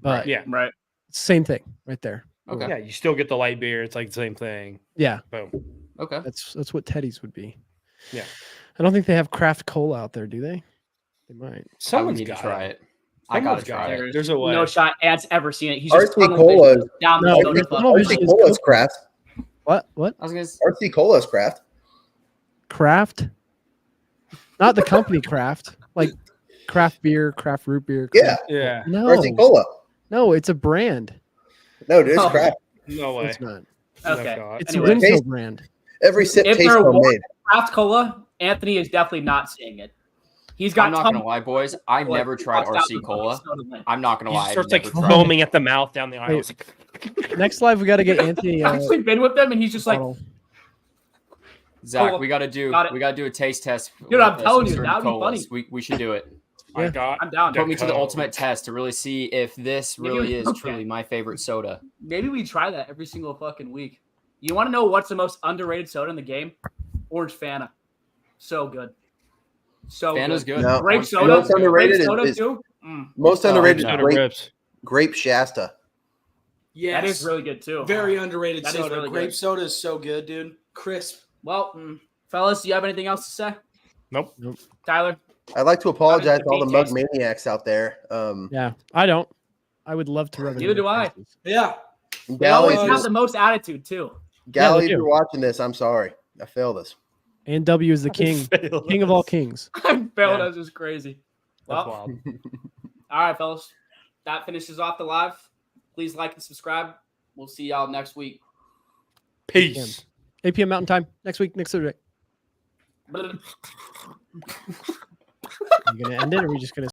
but Right. Yeah. Right. it's the same thing right there. Okay. Yeah. You still get the light beer. It's like the same thing. Yeah, Boom. Okay. that's what Teddy's would be. Yeah. I don't think they have craft cola out there, do they? They might. I would Someone's need to got try it. it. I gotta Someone's got try it. it. There's a way. No shot. Ant's ever seen it. He's just RC tunnel Cola. vision down the No, soda it's fuck. tunnel vision. RC is Cola's Coke. craft. What? I was gonna. RC Cola's craft. Craft? Not the company craft, like craft beer, craft root beer. Yeah. Yeah. No, RC Cola. no, it's a brand. No, dude, it's Oh. craft. No way. It's not. Okay. No, It's Anyway. a Winco brand. Every sip If tastes there was- homemade. Craft cola, Anthony is definitely not seeing it. He's got I'm not gonna lie, boys. I Cola. never tried RC Cola. I'm not gonna He lie. I've starts like never tried it. foaming at the mouth down the aisle. Wait. Next live, we got to get Anthony. I've actually been with them, and he's just like, bottle. Zach, Cola. we gotta do Got it. a taste test. Dude, I'm with, telling some you, certain that would be colas. funny. We should do it. My Yeah. God. I'm down. Put me to the Coke. ultimate test to really see if this Maybe really we is cook truly that. my favorite soda. Maybe we try that every single fucking week. You want to know what's the most underrated soda in the game? Orange Fanta. So good. So Fana's good. No. Grape Orange soda. Most Fana's good. underrated Grape soda is- too. Mm, Most Oh, underrated no. is Soda rips. grape Shasta. Yes. That is really good too. Very underrated That is soda. really Grape good. soda is so good, dude. Crisp. Well, fellas, do you have anything else to say? Nope. Tyler? I'd like to apologize to all the mug Tasty. maniacs out there. Yeah, I don't. I would love to rub it. Neither in do their I. faces. Yeah. They always Gally, have the most attitude too. Gally, they if do. you're watching this, I'm sorry. I failed us. And W is the king, king of all kings. I'm failed. Yeah. That's just crazy. That's Well, wild. all right, fellas. That finishes off the live. Please like and subscribe. We'll see y'all next week. Peace. 8 p.m. Mountain Time next week, next Saturday. Blah. Are you gonna end it, or are we just gonna?